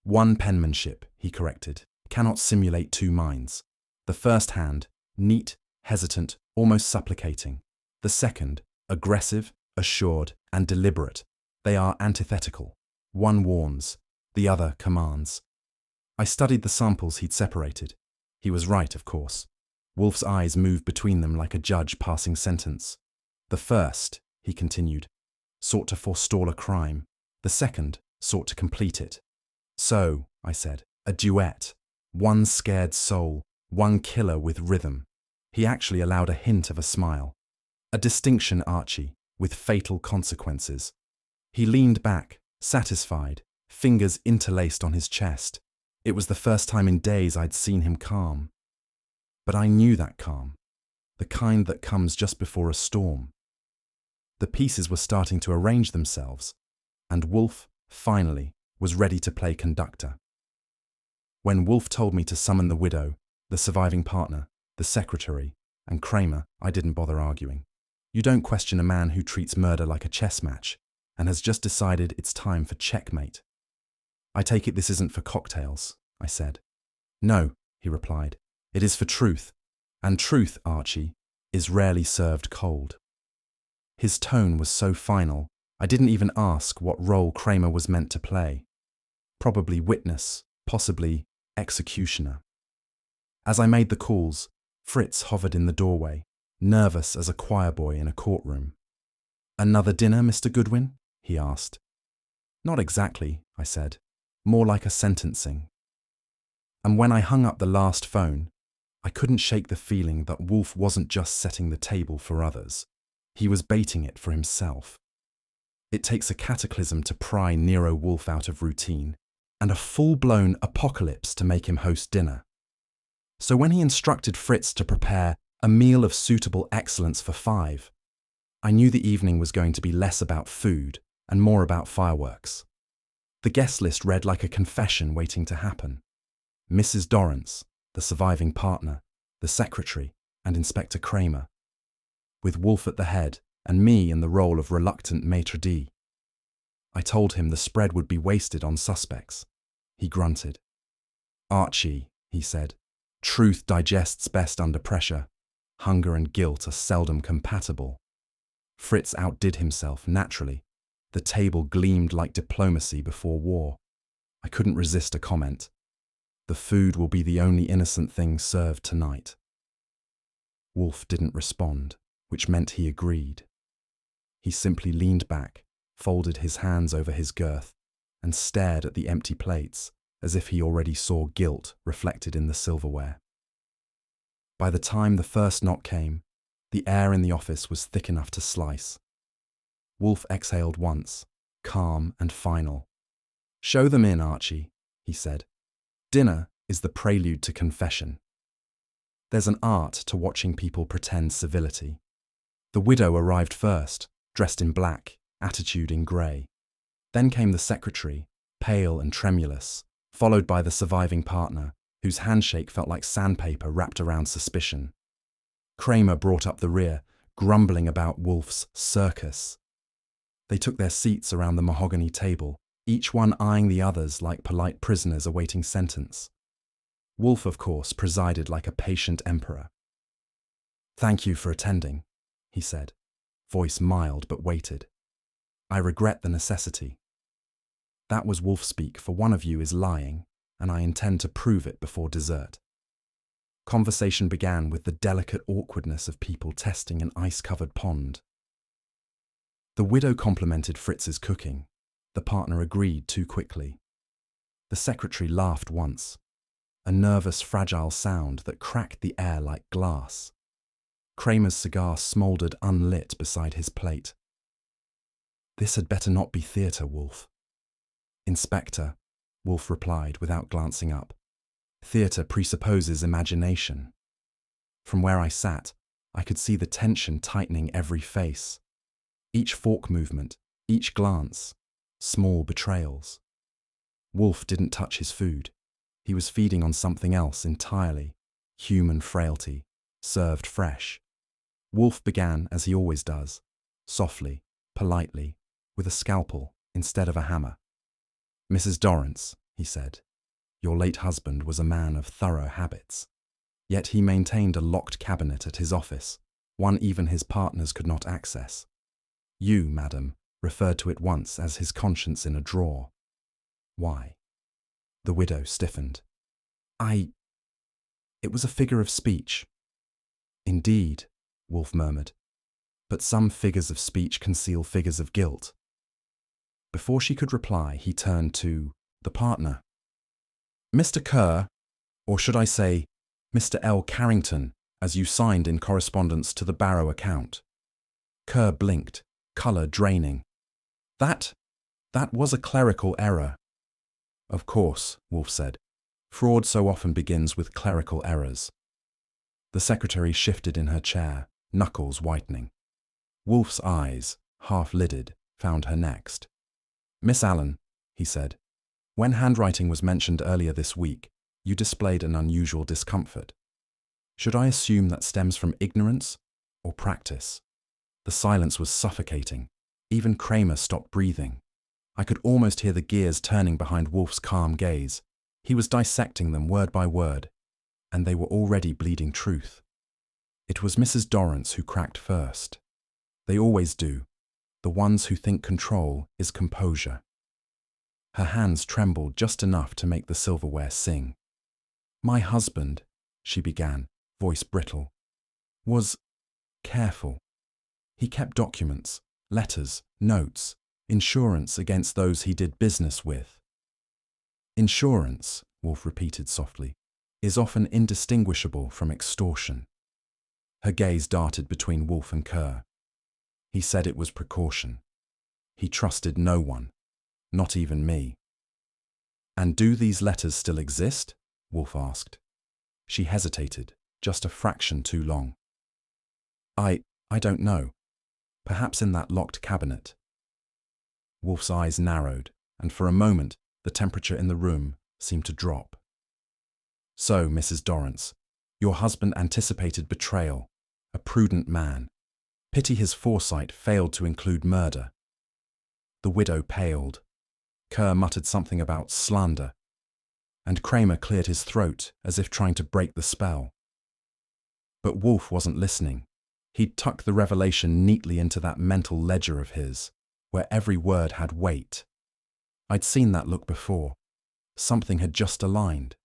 S1: "One penmanship," he corrected, "cannot simulate two minds. The first hand, neat, hesitant, almost supplicating. The second, aggressive, assured, and deliberate. They are antithetical. One warns, the other commands." I studied the samples he'd separated. He was right, of course. Wolfe's eyes moved between them like a judge passing sentence. "The first," he continued, "sought to forestall a crime. The second sought to complete it." "So," I said, "a duet. One scared soul, one killer with rhythm." He actually allowed a hint of a smile. "A distinction, Archie, with fatal consequences." He leaned back, satisfied, fingers interlaced on his chest. It was the first time in days I'd seen him calm. But I knew that calm, the kind that comes just before a storm. The pieces were starting to arrange themselves, and Wolfe, finally, was ready to play conductor. When Wolfe told me to summon the widow, the surviving partner, the secretary, and Kramer, I didn't bother arguing. You don't question a man who treats murder like a chess match, and has just decided it's time for checkmate. "I take it this isn't for cocktails," I said. "No," he replied. "It is for truth, and truth, Archie, is rarely served cold." His tone was so final, I didn't even ask what role Kramer was meant to play. Probably witness, possibly executioner. As I made the calls, Fritz hovered in the doorway, nervous as a choir boy in a courtroom. "Another dinner, Mr. Goodwin?" he asked. "Not exactly," I said. "More like a sentencing." And when I hung up the last phone, I couldn't shake the feeling that Wolfe wasn't just setting the table for others. He was baiting it for himself. It takes a cataclysm to pry Nero Wolfe out of routine, and a full-blown apocalypse to make him host dinner. So when he instructed Fritz to prepare a meal of suitable excellence for 5, I knew the evening was going to be less about food and more about fireworks. The guest list read like a confession waiting to happen. Mrs. Dorrance, the surviving partner, the secretary, and Inspector Kramer, with Wolfe at the head and me in the role of reluctant maitre d'. I told him the spread would be wasted on suspects. He grunted. "Archie," he said, "truth digests best under pressure. Hunger and guilt are seldom compatible." Fritz outdid himself, naturally. The table gleamed like diplomacy before war. I couldn't resist a comment. "The food will be the only innocent thing served tonight." Wolfe didn't respond, which meant he agreed. He simply leaned back, folded his hands over his girth, and stared at the empty plates as if he already saw guilt reflected in the silverware. By the time the first knock came, the air in the office was thick enough to slice. Wolfe exhaled once, calm and final. "Show them in, Archie," he said. "Dinner is the prelude to confession." There's an art to watching people pretend civility. The widow arrived first, dressed in black, attitude in grey. Then came the secretary, pale and tremulous, followed by the surviving partner, whose handshake felt like sandpaper wrapped around suspicion. Kramer brought up the rear, grumbling about Wolfe's circus. They took their seats around the mahogany table, each one eyeing the others like polite prisoners awaiting sentence. Wolfe, of course, presided like a patient emperor, "Thank you for attending," he said, voice mild but weighted. "I regret the necessity. That was wolf speak, for one of you is lying, and I intend to prove it before dessert." Conversation began with the delicate awkwardness of people testing an ice-covered pond. The widow complimented Fritz's cooking. The partner agreed too quickly. The secretary laughed once, a nervous, fragile sound that cracked the air like glass. Kramer's cigar smouldered unlit beside his plate. "This had better not be theatre, Wolfe." "Inspector," Wolfe replied without glancing up. "Theatre presupposes imagination." From where I sat, I could see the tension tightening every face. Each fork movement, each glance, small betrayals. Wolfe didn't touch his food. He was feeding on something else entirely, human frailty, served fresh. Wolfe began, as he always does, softly, politely, with a scalpel instead of a hammer. "Mrs. Dorrance," he said, "your late husband was a man of thorough habits. Yet he maintained a locked cabinet at his office, one even his partners could not access. You, madam, referred to it once as his conscience in a drawer. Why?" The widow stiffened. It was a figure of speech." "Indeed," Wolfe murmured, "but some figures of speech conceal figures of guilt." Before she could reply, he turned to the partner. "Mr. Kerr, or should I say, Mr. L. Carrington, as you signed in correspondence to the Barrow account." Kerr blinked, colour draining. That was a clerical error." "Of course," Wolfe said. "Fraud so often begins with clerical errors." The secretary shifted in her chair, knuckles whitening. Wolfe's eyes, half-lidded, found her next. "Miss Allen," he said, "when handwriting was mentioned earlier this week, you displayed an unusual discomfort. Should I assume that stems from ignorance or practice?" The silence was suffocating. Even Kramer stopped breathing. I could almost hear the gears turning behind Wolfe's calm gaze. He was dissecting them word by word, and they were already bleeding truth. It was Mrs. Dorrance who cracked first. They always do. The ones who think control is composure. Her hands trembled just enough to make the silverware sing. "My husband," she began, voice brittle, "was careful. He kept documents, letters, notes, insurance against those he did business with." "Insurance," Wolfe repeated softly, "is often indistinguishable from extortion." Her gaze darted between Wolfe and Kerr. He said it was precaution. He trusted no one, not even me. "And do these letters still exist?" Wolfe asked. She hesitated, just a fraction too long. I don't know. Perhaps in that locked cabinet." Wolfe's eyes narrowed, and for a moment the temperature in the room seemed to drop. "So, Mrs. Dorrance, your husband anticipated betrayal, a prudent man. Pity his foresight failed to include murder." The widow paled. Kerr muttered something about slander, and Kramer cleared his throat as if trying to break the spell. But Wolfe wasn't listening. He'd tucked the revelation neatly into that mental ledger of his, where every word had weight. I'd seen that look before. Something had just aligned.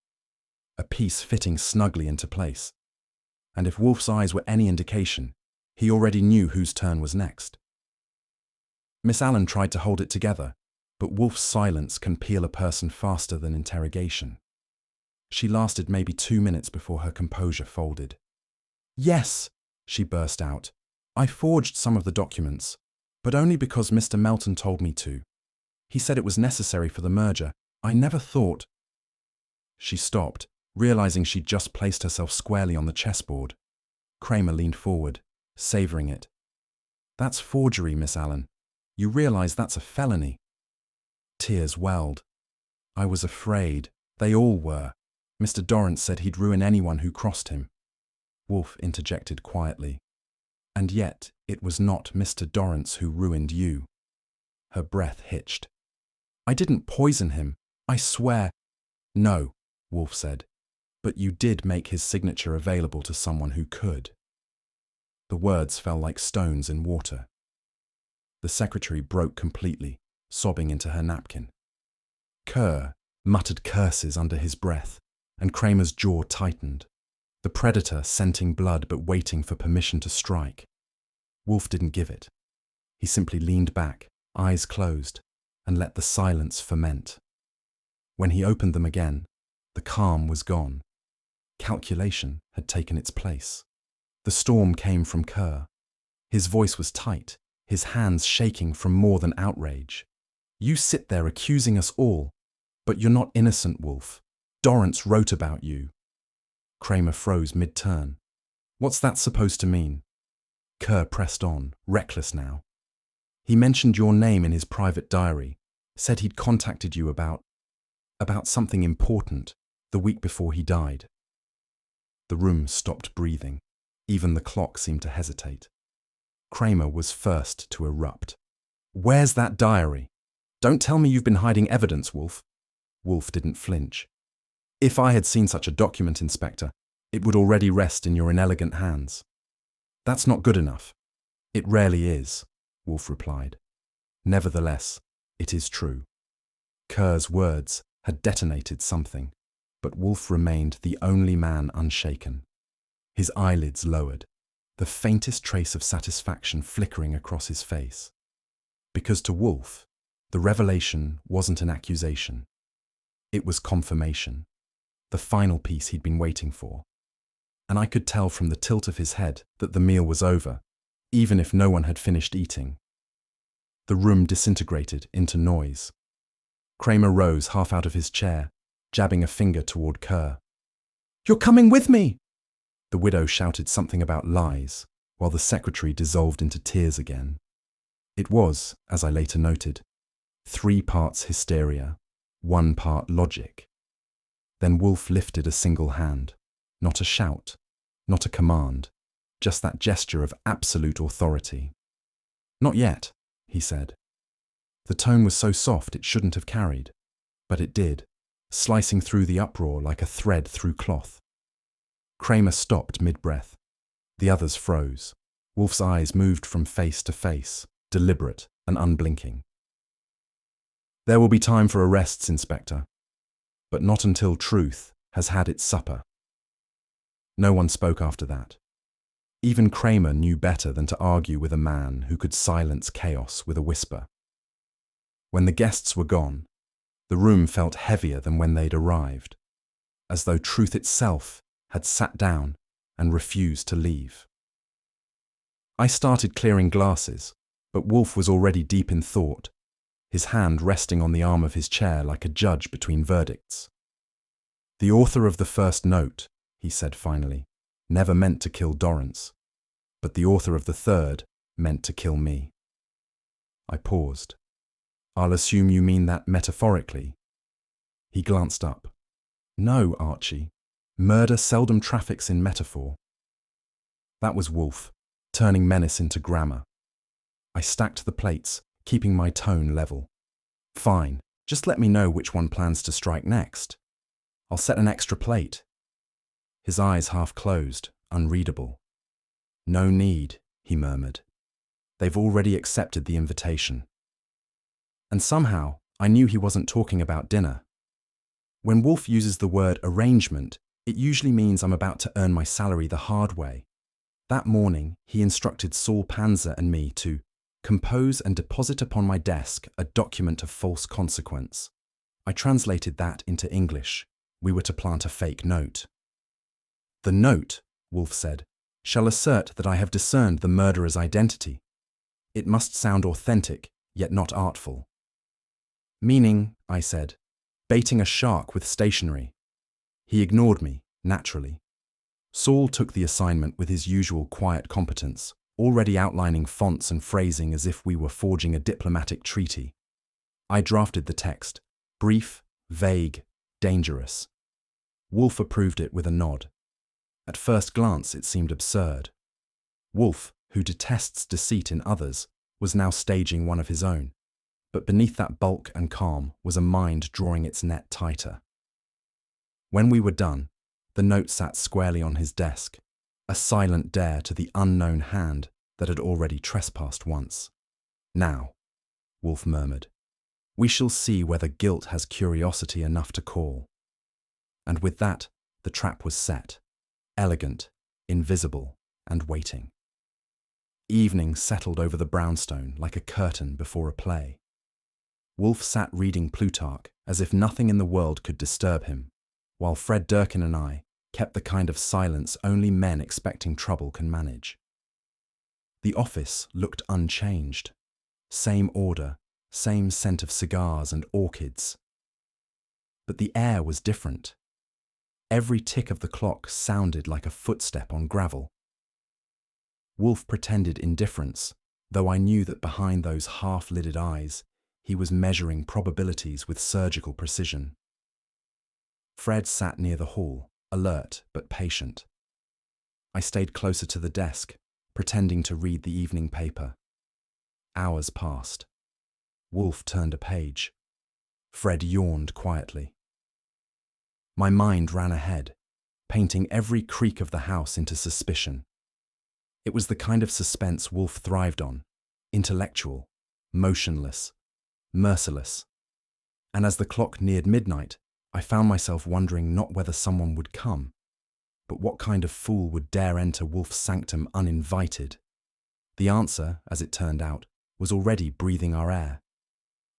S1: A piece fitting snugly into place. And if Wolfe's eyes were any indication, he already knew whose turn was next. Miss Allen tried to hold it together, but Wolfe's silence can peel a person faster than interrogation. She lasted maybe 2 minutes before her composure folded. "Yes," she burst out, "I forged some of the documents, but only because Mr. Melton told me to. He said it was necessary for the merger. I never thought—" She stopped, realizing she'd just placed herself squarely on the chessboard. Kramer leaned forward, savoring it. "That's forgery, Miss Allen. You realize that's a felony." Tears welled. "I was afraid. They all were. Mr. Dorrance said he'd ruin anyone who crossed him." Wolfe interjected quietly. "And yet it was not Mr. Dorrance who ruined you." Her breath hitched. "I didn't poison him. I swear—" "No," Wolfe said, "but you did make his signature available to someone who could." The words fell like stones in water. The secretary broke completely, sobbing into her napkin. Kerr muttered curses under his breath, and Kramer's jaw tightened. The predator scenting blood but waiting for permission to strike. Wolfe didn't give it. He simply leaned back, eyes closed, and let the silence ferment. When he opened them again, the calm was gone. Calculation had taken its place. The storm came from Kerr. His voice was tight, his hands shaking from more than outrage. You sit there accusing us all, but you're not innocent, Wolfe. Dorrance wrote about you. Kramer froze mid-turn. What's that supposed to mean? Kerr pressed on, reckless now. He mentioned your name in his private diary, said he'd contacted you about something important the week before he died. The room stopped breathing. Even the clock seemed to hesitate. Kramer was first to erupt. Where's that diary? Don't tell me you've been hiding evidence, Wolfe. Wolfe didn't flinch. If I had seen such a document, Inspector, it would already rest in your inelegant hands. That's not good enough. It rarely is, Wolfe replied. Nevertheless, it is true. Kerr's words had detonated something, but Wolfe remained the only man unshaken. His eyelids lowered, the faintest trace of satisfaction flickering across his face. Because to Wolfe, the revelation wasn't an accusation. It was confirmation, the final piece he'd been waiting for. And I could tell from the tilt of his head that the meal was over, even if no one had finished eating. The room disintegrated into noise. Kramer rose half out of his chair, jabbing a finger toward Kerr. You're coming with me! The widow shouted something about lies, while the secretary dissolved into tears again. It was, as I later noted, 3 parts hysteria, 1 part logic. Then Wolfe lifted a single hand, not a shout, not a command, just that gesture of absolute authority. Not yet, he said. The tone was so soft it shouldn't have carried, but it did, slicing through the uproar like a thread through cloth. Kramer stopped mid-breath. The others froze. Wolfe's eyes moved from face to face, deliberate and unblinking. There will be time for arrests, Inspector, but not until truth has had its supper. No one spoke after that. Even Kramer knew better than to argue with a man who could silence chaos with a whisper. When the guests were gone, the room felt heavier than when they'd arrived, as though truth itself had sat down and refused to leave. I started clearing glasses, but Wolfe was already deep in thought, his hand resting on the arm of his chair like a judge between verdicts. The author of the first note, he said finally, never meant to kill Dorrance, but the author of the third meant to kill me. I paused. I'll assume you mean that metaphorically. He glanced up. No, Archie. Murder seldom traffics in metaphor. That was Wolfe, turning menace into grammar. I stacked the plates, keeping my tone level. Fine, just let me know which one plans to strike next. I'll set an extra plate. His eyes half closed, unreadable. No need, he murmured. They've already accepted the invitation. And somehow, I knew he wasn't talking about dinner. When Wolfe uses the word arrangement, it usually means I'm about to earn my salary the hard way. That morning, he instructed Saul Panzer and me to compose and deposit upon my desk a document of false consequence. I translated that into English. We were to plant a fake note. The note, Wolfe said, shall assert that I have discerned the murderer's identity. It must sound authentic, yet not artful. Meaning, I said, baiting a shark with stationery. He ignored me, naturally. Saul took the assignment with his usual quiet competence, already outlining fonts and phrasing as if we were forging a diplomatic treaty. I drafted the text, brief, vague, dangerous. Wolfe approved it with a nod. At first glance, it seemed absurd. Wolfe, who detests deceit in others, was now staging one of his own. But beneath that bulk and calm was a mind drawing its net tighter. When we were done, the note sat squarely on his desk, a silent dare to the unknown hand that had already trespassed once. "Now," Wolfe murmured, "we shall see whether guilt has curiosity enough to call." And with that, the trap was set, elegant, invisible, and waiting. Evening settled over the brownstone like a curtain before a play. Wolfe sat reading Plutarch as if nothing in the world could disturb him, while Fred Durkin and I kept the kind of silence only men expecting trouble can manage. The office looked unchanged. Same order, same scent of cigars and orchids. But the air was different. Every tick of the clock sounded like a footstep on gravel. Wolfe pretended indifference, though I knew that behind those half-lidded eyes, he was measuring probabilities with surgical precision. Fred sat near the hall, alert but patient. I stayed closer to the desk, pretending to read the evening paper. Hours passed. Wolfe turned a page. Fred yawned quietly. My mind ran ahead, painting every creak of the house into suspicion. It was the kind of suspense Wolfe thrived on, intellectual, motionless, merciless. And as the clock neared midnight, I found myself wondering not whether someone would come, but what kind of fool would dare enter Wolfe's sanctum uninvited? The answer, as it turned out, was already breathing our air.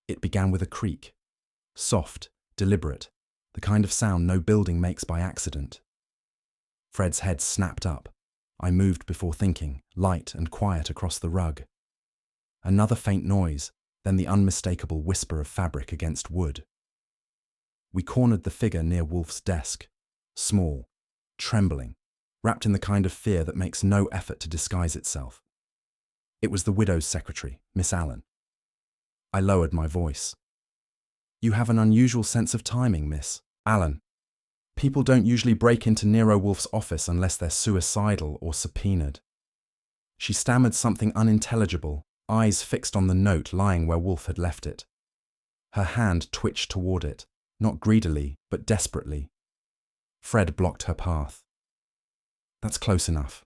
S1: It began with a creak, soft, deliberate, the kind of sound no building makes by accident. Fred's head snapped up. I moved before thinking, light and quiet across the rug. Another faint noise, then the unmistakable whisper of fabric against wood. We cornered the figure near Wolfe's desk, small, trembling, wrapped in the kind of fear that makes no effort to disguise itself. It was the widow's secretary, Miss Allen. I lowered my voice. "You have an unusual sense of timing, Miss Allen. People don't usually break into Nero Wolfe's office unless they're suicidal or subpoenaed." She stammered something unintelligible, eyes fixed on the note lying where Wolfe had left it. Her hand twitched toward it, not greedily, but desperately. Fred blocked her path. "That's close enough."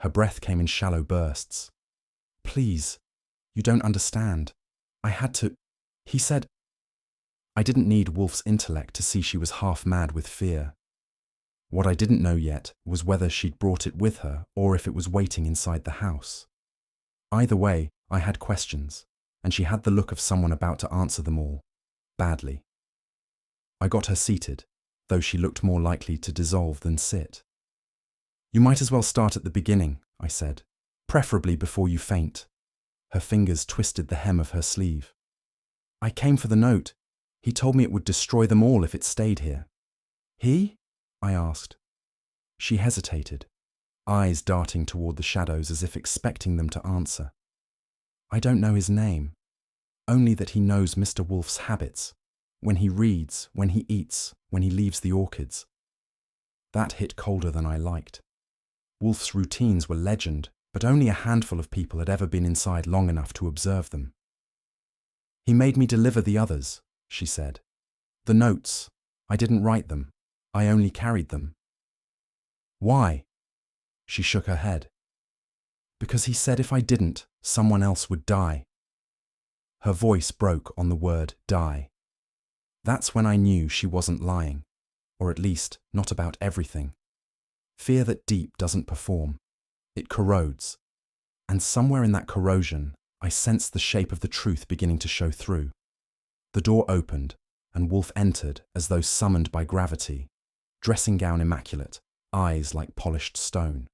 S1: Her breath came in shallow bursts. "Please, you don't understand. I had to," he said. I didn't need Wolfe's intellect to see she was half mad with fear. What I didn't know yet was whether she'd brought it with her or if it was waiting inside the house. Either way, I had questions, and she had the look of someone about to answer them all, badly. I got her seated, though she looked more likely to dissolve than sit. "You might as well start at the beginning," I said, "preferably before you faint." Her fingers twisted the hem of her sleeve. "I came for the note. He told me it would destroy them all if it stayed here." "He?" I asked. She hesitated, eyes darting toward the shadows as if expecting them to answer. "I don't know his name, only that he knows Mr. Wolfe's habits, when he reads, when he eats, when he leaves the orchids." That hit colder than I liked. Wolfe's routines were legend, but only a handful of people had ever been inside long enough to observe them. "He made me deliver the others," she said. "The notes. I didn't write them. I only carried them." "Why?" She shook her head. "Because he said if I didn't, someone else would die." Her voice broke on the word die. That's when I knew she wasn't lying, or at least not about everything. Fear that deep doesn't perform. It corrodes. And somewhere in that corrosion, I sensed the shape of the truth beginning to show through. The door opened, and Wolfe entered as though summoned by gravity, dressing gown immaculate, eyes like polished stone.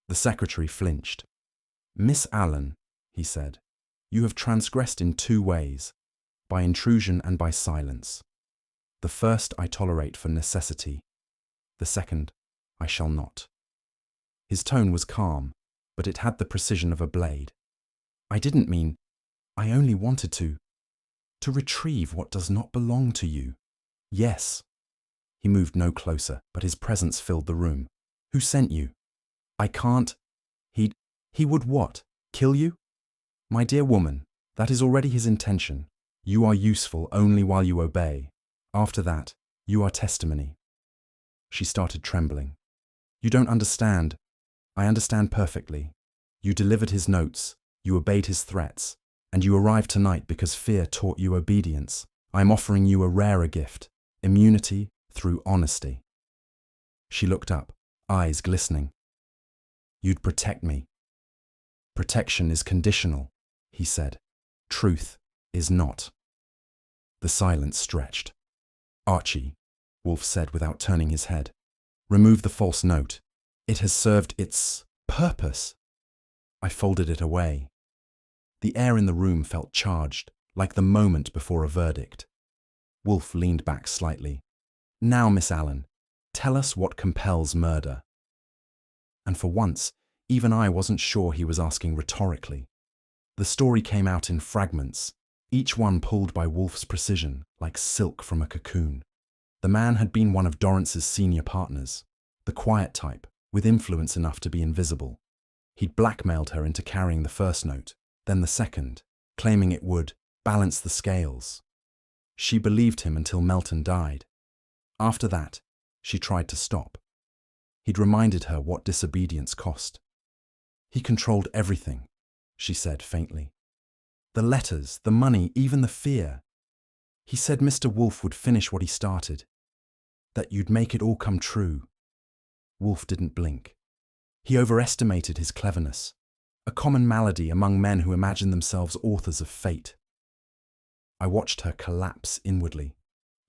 S1: The secretary flinched. "Miss Allen," he said, "you have transgressed in two ways, by intrusion and by silence. The first I tolerate for necessity. The second, I shall not." His tone was calm, but it had the precision of a blade. "I didn't mean, I only wanted to retrieve what does not belong to you." "Yes." He moved no closer, but his presence filled the room. "Who sent you?" "I can't." He would what? Kill you?" "My dear woman, that is already his intention. You are useful only while you obey. After that, you are testimony." She started trembling. You don't understand. I understand perfectly. You delivered his notes, you obeyed his threats, and you arrived tonight because fear taught you obedience. I am offering you a rarer gift, immunity through honesty. She looked up, eyes glistening. You'd protect me. Protection is conditional, he said. Truth is not. The silence stretched. Archie, Wolfe said without turning his head, remove the false note. It has served its purpose. I folded it away. The air in the room felt charged, like the moment before a verdict. Wolfe leaned back slightly. Now, Miss Allen, tell us what compels murder. And for once, even I wasn't sure he was asking rhetorically. The story came out in fragments, each one pulled by Wolfe's precision, like silk from a cocoon. The man had been one of Dorrance's senior partners, the quiet type, with influence enough to be invisible. He'd blackmailed her into carrying the first note, then the second, claiming it would balance the scales. She believed him until Melton died. After that, she tried to stop. He'd reminded her what disobedience cost. He controlled everything, she said faintly. The letters, the money, even the fear. He said Mr. Wolfe would finish what he started, that you'd make it all come true. Wolfe didn't blink. He overestimated his cleverness, a common malady among men who imagine themselves authors of fate. I watched her collapse inwardly,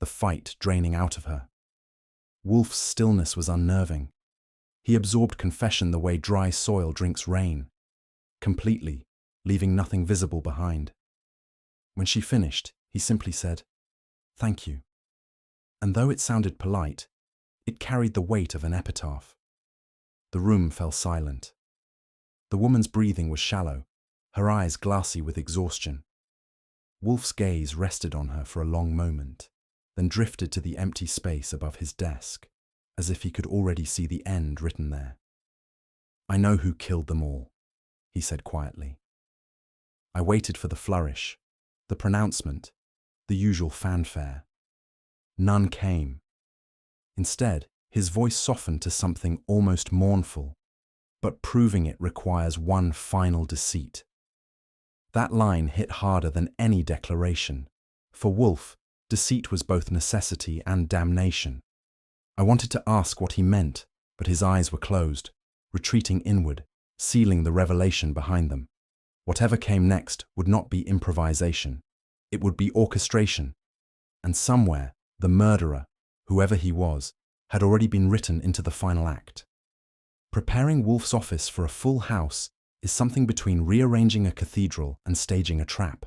S1: the fight draining out of her. Wolfe's stillness was unnerving. He absorbed confession the way dry soil drinks rain, completely, leaving nothing visible behind. When she finished, he simply said, "Thank you." And though it sounded polite, it carried the weight of an epitaph. The room fell silent. The woman's breathing was shallow, her eyes glassy with exhaustion. Wolfe's gaze rested on her for a long moment, then drifted to the empty space above his desk, as if he could already see the end written there. "I know who killed them all," he said quietly. I waited for the flourish, the pronouncement, the usual fanfare. None came. Instead, his voice softened to something almost mournful, but proving it requires one final deceit. That line hit harder than any declaration. For Wolfe, deceit was both necessity and damnation. I wanted to ask what he meant, but his eyes were closed, retreating inward, sealing the revelation behind them. Whatever came next would not be improvisation. It would be orchestration. And somewhere, the murderer, whoever he was, had already been written into the final act. Preparing Wolfe's office for a full house is something between rearranging a cathedral and staging a trap.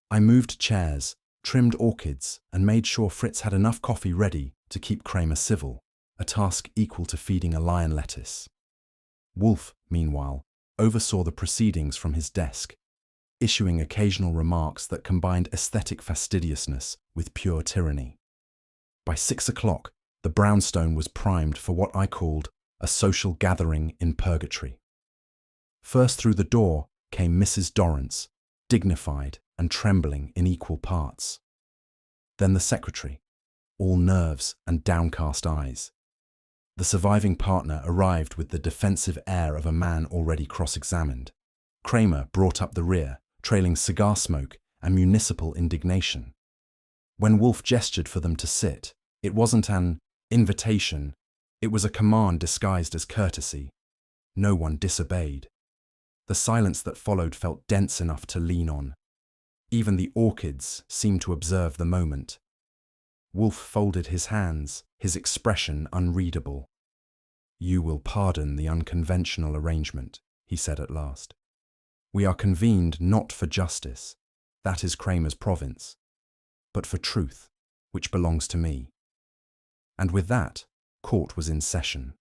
S1: I moved chairs, trimmed orchids, and made sure Fritz had enough coffee ready to keep Kramer civil, a task equal to feeding a lion lettuce. Wolfe, meanwhile, oversaw the proceedings from his desk, issuing occasional remarks that combined aesthetic fastidiousness with pure tyranny. By 6 o'clock, the brownstone was primed for what I called a social gathering in purgatory. First through the door came Mrs. Dorrance, dignified and trembling in equal parts. Then the secretary, all nerves and downcast eyes. The surviving partner arrived with the defensive air of a man already cross-examined. Kramer brought up the rear, trailing cigar smoke and municipal indignation. When Wolfe gestured for them to sit, it wasn't an invitation, it was a command disguised as courtesy. No one disobeyed. The silence that followed felt dense enough to lean on. Even the orchids seemed to observe the moment. Wolfe folded his hands, his expression unreadable. "You will pardon the unconventional arrangement," he said at last. "We are convened not for justice, that is Kramer's province, but for truth, which belongs to me." And with that, court was in session.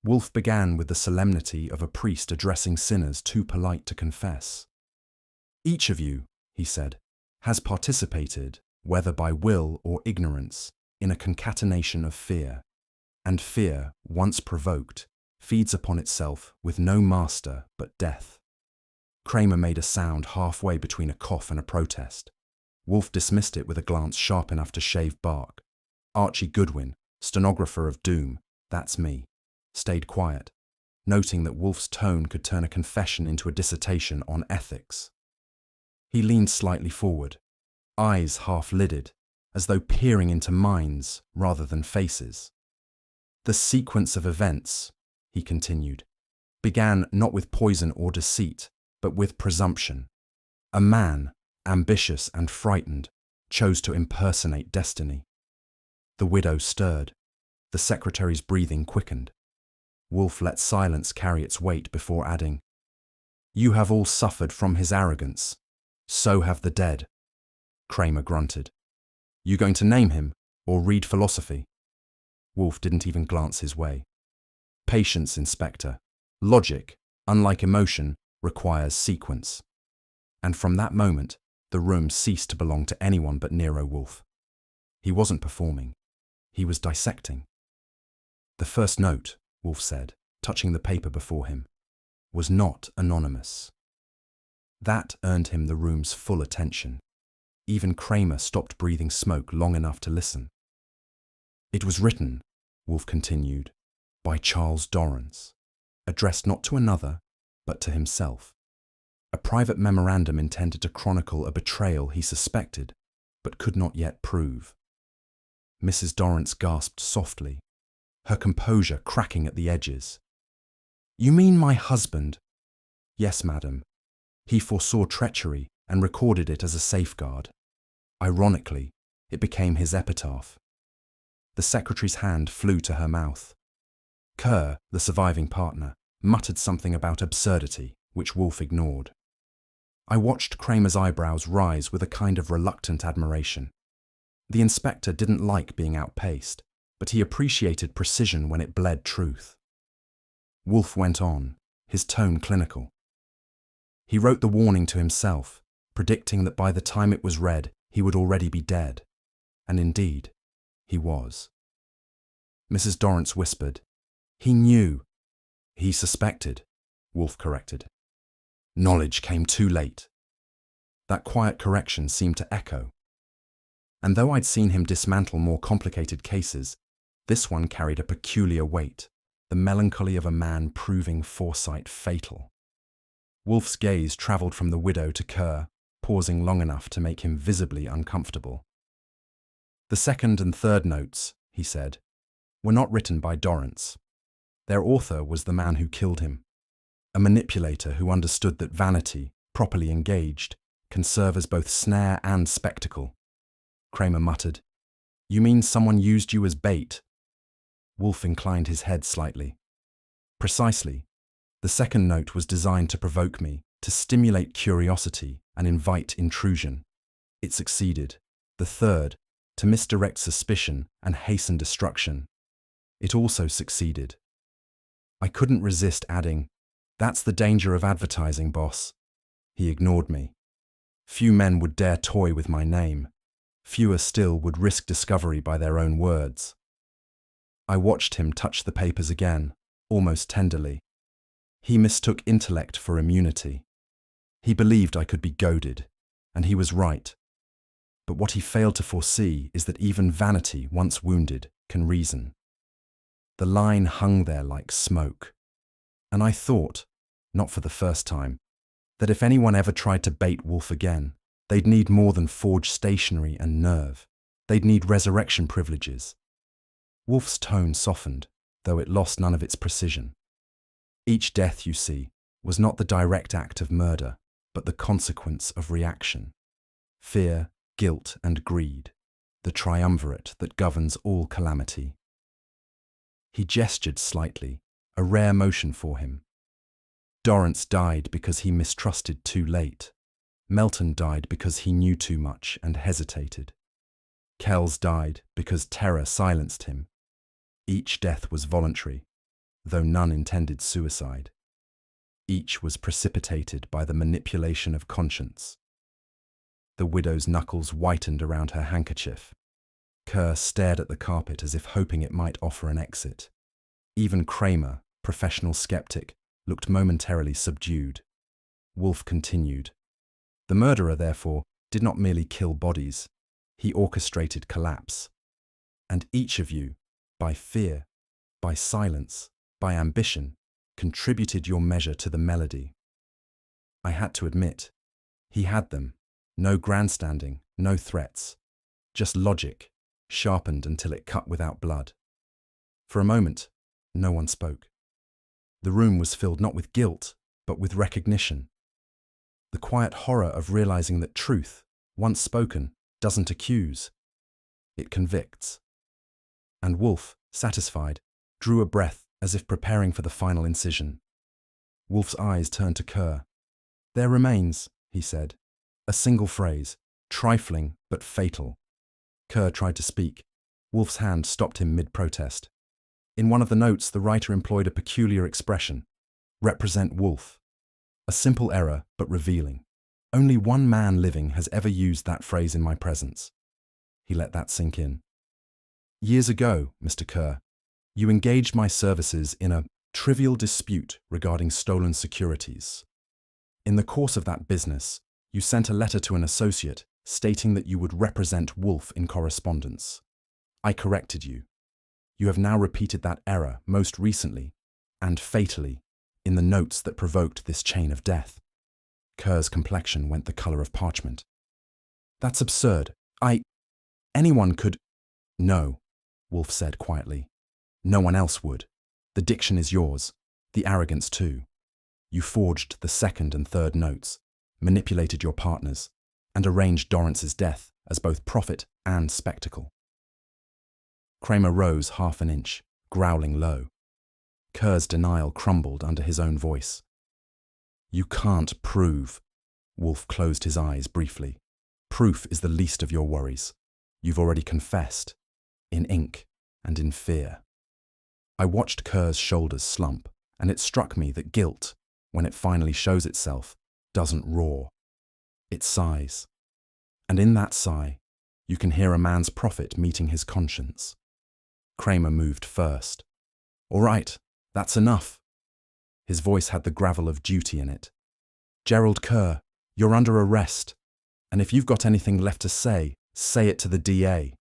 S1: Wolfe began with the solemnity of a priest addressing sinners too polite to confess. "Each of you," he said, "has participated, whether by will or ignorance, in a concatenation of fear. And fear, once provoked, feeds upon itself with no master but death." Kramer made a sound halfway between a cough and a protest. Wolfe dismissed it with a glance sharp enough to shave bark. "Archie Goodwin, stenographer of doom, that's me. stayed quiet, noting that Wolfe's tone could turn a confession into a dissertation on ethics. He leaned slightly forward, eyes half-lidded, as though peering into minds rather than faces. The sequence of events, he continued, began not with poison or deceit, but with presumption. A man, ambitious and frightened, chose to impersonate destiny. The widow stirred. The secretary's breathing quickened. Wolfe let silence carry its weight before adding, "You have all suffered from his arrogance. So have the dead." Kramer grunted. "You going to name him, or read philosophy?" Wolfe didn't even glance his way. "Patience, Inspector. Logic, unlike emotion, requires sequence." And from that moment, the room ceased to belong to anyone but Nero Wolfe. He wasn't performing. He was dissecting. "The first note," Wolfe said, touching the paper before him, "was not anonymous." That earned him the room's full attention. Even Kramer stopped breathing smoke long enough to listen. "It was written," Wolfe continued, "by Charles Dorrance, addressed not to another, but to himself. A private memorandum intended to chronicle a betrayal he suspected, but could not yet prove." Mrs. Dorrance gasped softly, her composure cracking at the edges. "You mean my husband?" "Yes, madam. He foresaw treachery and recorded it as a safeguard. Ironically, it became his epitaph." The secretary's hand flew to her mouth. Kerr, the surviving partner, muttered something about absurdity, which Wolfe ignored. I watched Kramer's eyebrows rise with a kind of reluctant admiration. The inspector didn't like being outpaced, but he appreciated precision when it bled truth. Wolfe went on, his tone clinical. He wrote the warning to himself, predicting that by the time it was read, he would already be dead. And indeed, he was. Mrs. Dorrance whispered, "He knew." "He suspected," Wolfe corrected. "Knowledge came too late." That quiet correction seemed to echo. And though I'd seen him dismantle more complicated cases, this one carried a peculiar weight, the melancholy of a man proving foresight fatal. Wolfe's gaze travelled from the widow to Kerr, pausing long enough to make him visibly uncomfortable. "The second and third notes," he said, "were not written by Dorrance. Their author was the man who killed him, a manipulator who understood that vanity, properly engaged, can serve as both snare and spectacle." Kramer muttered, "You mean someone used you as bait?" Wolfe inclined his head slightly. "Precisely. The second note was designed to provoke me, to stimulate curiosity and invite intrusion. It succeeded. The third, to misdirect suspicion and hasten destruction. It also succeeded." I couldn't resist adding, "That's the danger of advertising, boss." He ignored me. Few men would dare toy with my name. Fewer still would risk discovery by their own words. I watched him touch the papers again, almost tenderly. He mistook intellect for immunity. He believed I could be goaded, and he was right. But what he failed to foresee is that even vanity, once wounded, can reason. The line hung there like smoke. And I thought, not for the first time, that if anyone ever tried to bait Wolfe again, they'd need more than forged stationery and nerve. They'd need resurrection privileges. Wolfe's tone softened, though it lost none of its precision. Each death, you see, was not the direct act of murder, but the consequence of reaction. Fear, guilt, and greed, the triumvirate that governs all calamity. He gestured slightly, a rare motion for him. Dorrance died because he mistrusted too late. Melton died because he knew too much and hesitated. Kells died because terror silenced him. Each death was voluntary, though none intended suicide. Each was precipitated by the manipulation of conscience. The widow's knuckles whitened around her handkerchief. Kerr stared at the carpet as if hoping it might offer an exit. Even Kramer, professional skeptic, looked momentarily subdued. Wolfe continued. The murderer, therefore, did not merely kill bodies. He orchestrated collapse. And each of you, by fear, by silence, by ambition, contributed your measure to the melody. I had to admit, he had them. No grandstanding, no threats. Just logic, sharpened until it cut without blood. For a moment, no one spoke. The room was filled not with guilt, but with recognition. The quiet horror of realizing that truth, once spoken, doesn't accuse. It convicts. And Wolfe, satisfied, drew a breath as if preparing for the final incision. Wolfe's eyes turned to Kerr. "There remains," he said, a single phrase, trifling but fatal. Kerr tried to speak. Wolfe's hand stopped him mid-protest. In one of the notes, the writer employed a peculiar expression, "represent Wolfe." A simple error, but revealing. Only one man living has ever used that phrase in my presence. He let that sink in. "Years ago, Mr. Kerr, you engaged my services in a trivial dispute regarding stolen securities. In the course of that business, you sent a letter to an associate stating that you would represent Wolfe in correspondence. I corrected you. You have now repeated that error most recently, and fatally, in the notes that provoked this chain of death." Kerr's complexion went the color of parchment. "That's absurd. Anyone could—" "No," Wolfe said quietly. "No one else would. The diction is yours, the arrogance too. You forged the second and third notes, manipulated your partners, and arranged Dorrance's death as both profit and spectacle." Kramer rose half an inch, growling low. Kerr's denial crumbled under his own voice. "You can't prove." Wolfe closed his eyes briefly. "Proof is the least of your worries. You've already confessed, in ink and in fear." I watched Kerr's shoulders slump, and it struck me that guilt, when it finally shows itself, doesn't roar. It sighs. And in that sigh, you can hear a man's profit meeting his conscience. Kramer moved first. "All right, that's enough." His voice had the gravel of duty in it. "Gerald Kerr, you're under arrest, and if you've got anything left to say it to the DA."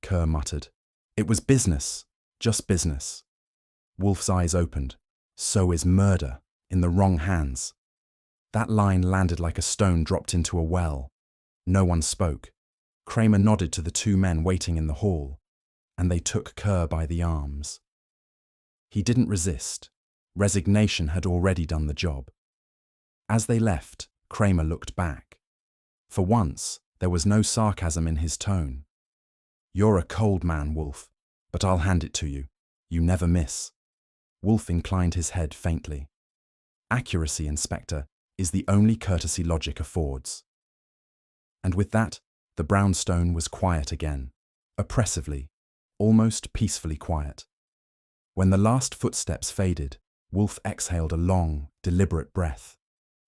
S1: Kerr muttered. "It was business, just business." Wolfe's eyes opened. "So is murder, in the wrong hands." That line landed like a stone dropped into a well. No one spoke. Kramer nodded to the two men waiting in the hall, and they took Kerr by the arms. He didn't resist. Resignation had already done the job. As they left, Kramer looked back. For once, there was no sarcasm in his tone. "You're a cold man, Wolfe, but I'll hand it to you. You never miss." Wolfe inclined his head faintly. "Accuracy, Inspector, is the only courtesy logic affords." And with that, the brownstone was quiet again, oppressively, almost peacefully quiet. When the last footsteps faded, Wolfe exhaled a long, deliberate breath.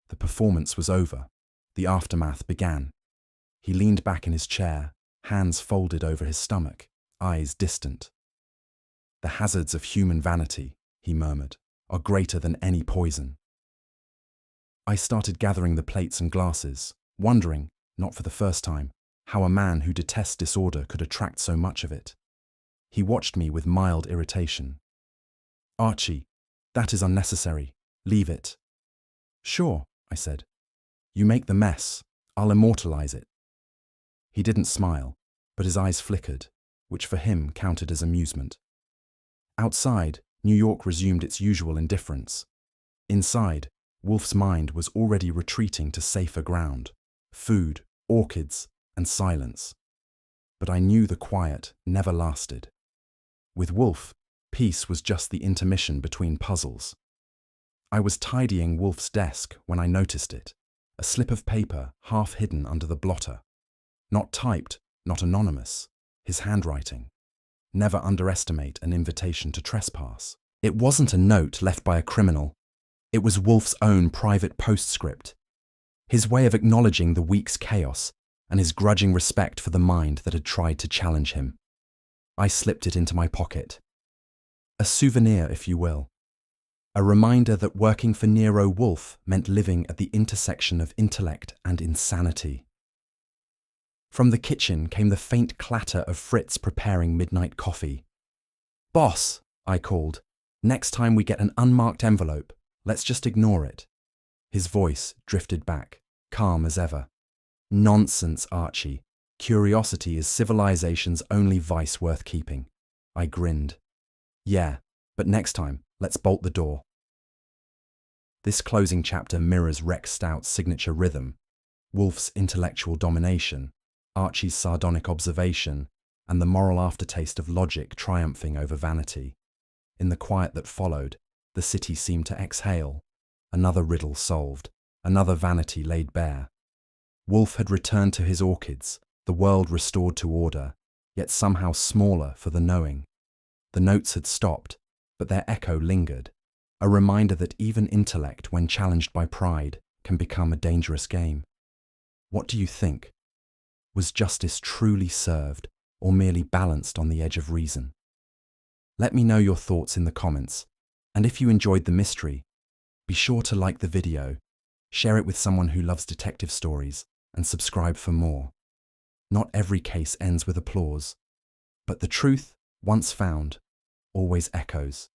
S1: The performance was over. The aftermath began. He leaned back in his chair, hands folded over his stomach, eyes distant. "The hazards of human vanity," he murmured, "are greater than any poison." I started gathering the plates and glasses, wondering, not for the first time, how a man who detests disorder could attract so much of it. He watched me with mild irritation. "Archie, that is unnecessary. Leave it." "Sure," I said. "You make the mess. I'll immortalize it." He didn't smile, but his eyes flickered, which for him counted as amusement. Outside, New York resumed its usual indifference. Inside, Wolfe's mind was already retreating to safer ground: food, orchids, and silence. But I knew the quiet never lasted. With Wolfe, peace was just the intermission between puzzles. I was tidying Wolfe's desk when I noticed it, a slip of paper half hidden under the blotter. Not typed, not anonymous, his handwriting. Never underestimate an invitation to trespass. It wasn't a note left by a criminal. It was Wolfe's own private postscript, his way of acknowledging the week's chaos and his grudging respect for the mind that had tried to challenge him. I slipped it into my pocket. A souvenir, if you will. A reminder that working for Nero Wolfe meant living at the intersection of intellect and insanity. From the kitchen came the faint clatter of Fritz preparing midnight coffee. "Boss," I called. Next time we get an unmarked envelope, let's just ignore it." His voice drifted back, calm as ever. "Nonsense, Archie. Curiosity is civilization's only vice worth keeping." I grinned. "Yeah, but next time, let's bolt the door." This closing chapter mirrors Rex Stout's signature rhythm, Wolfe's intellectual domination, Archie's sardonic observation, and the moral aftertaste of logic triumphing over vanity. In the quiet that followed, the city seemed to exhale. Another riddle solved, another vanity laid bare. Wolfe had returned to his orchids, the world restored to order, yet somehow smaller for the knowing. The notes had stopped, but their echo lingered, a reminder that even intellect, when challenged by pride, can become a dangerous game. What do you think? Was justice truly served, or merely balanced on the edge of reason? Let me know your thoughts in the comments, and if you enjoyed the mystery, be sure to like the video, share it with someone who loves detective stories, and subscribe for more. Not every case ends with applause, but the truth, once found, always echoes.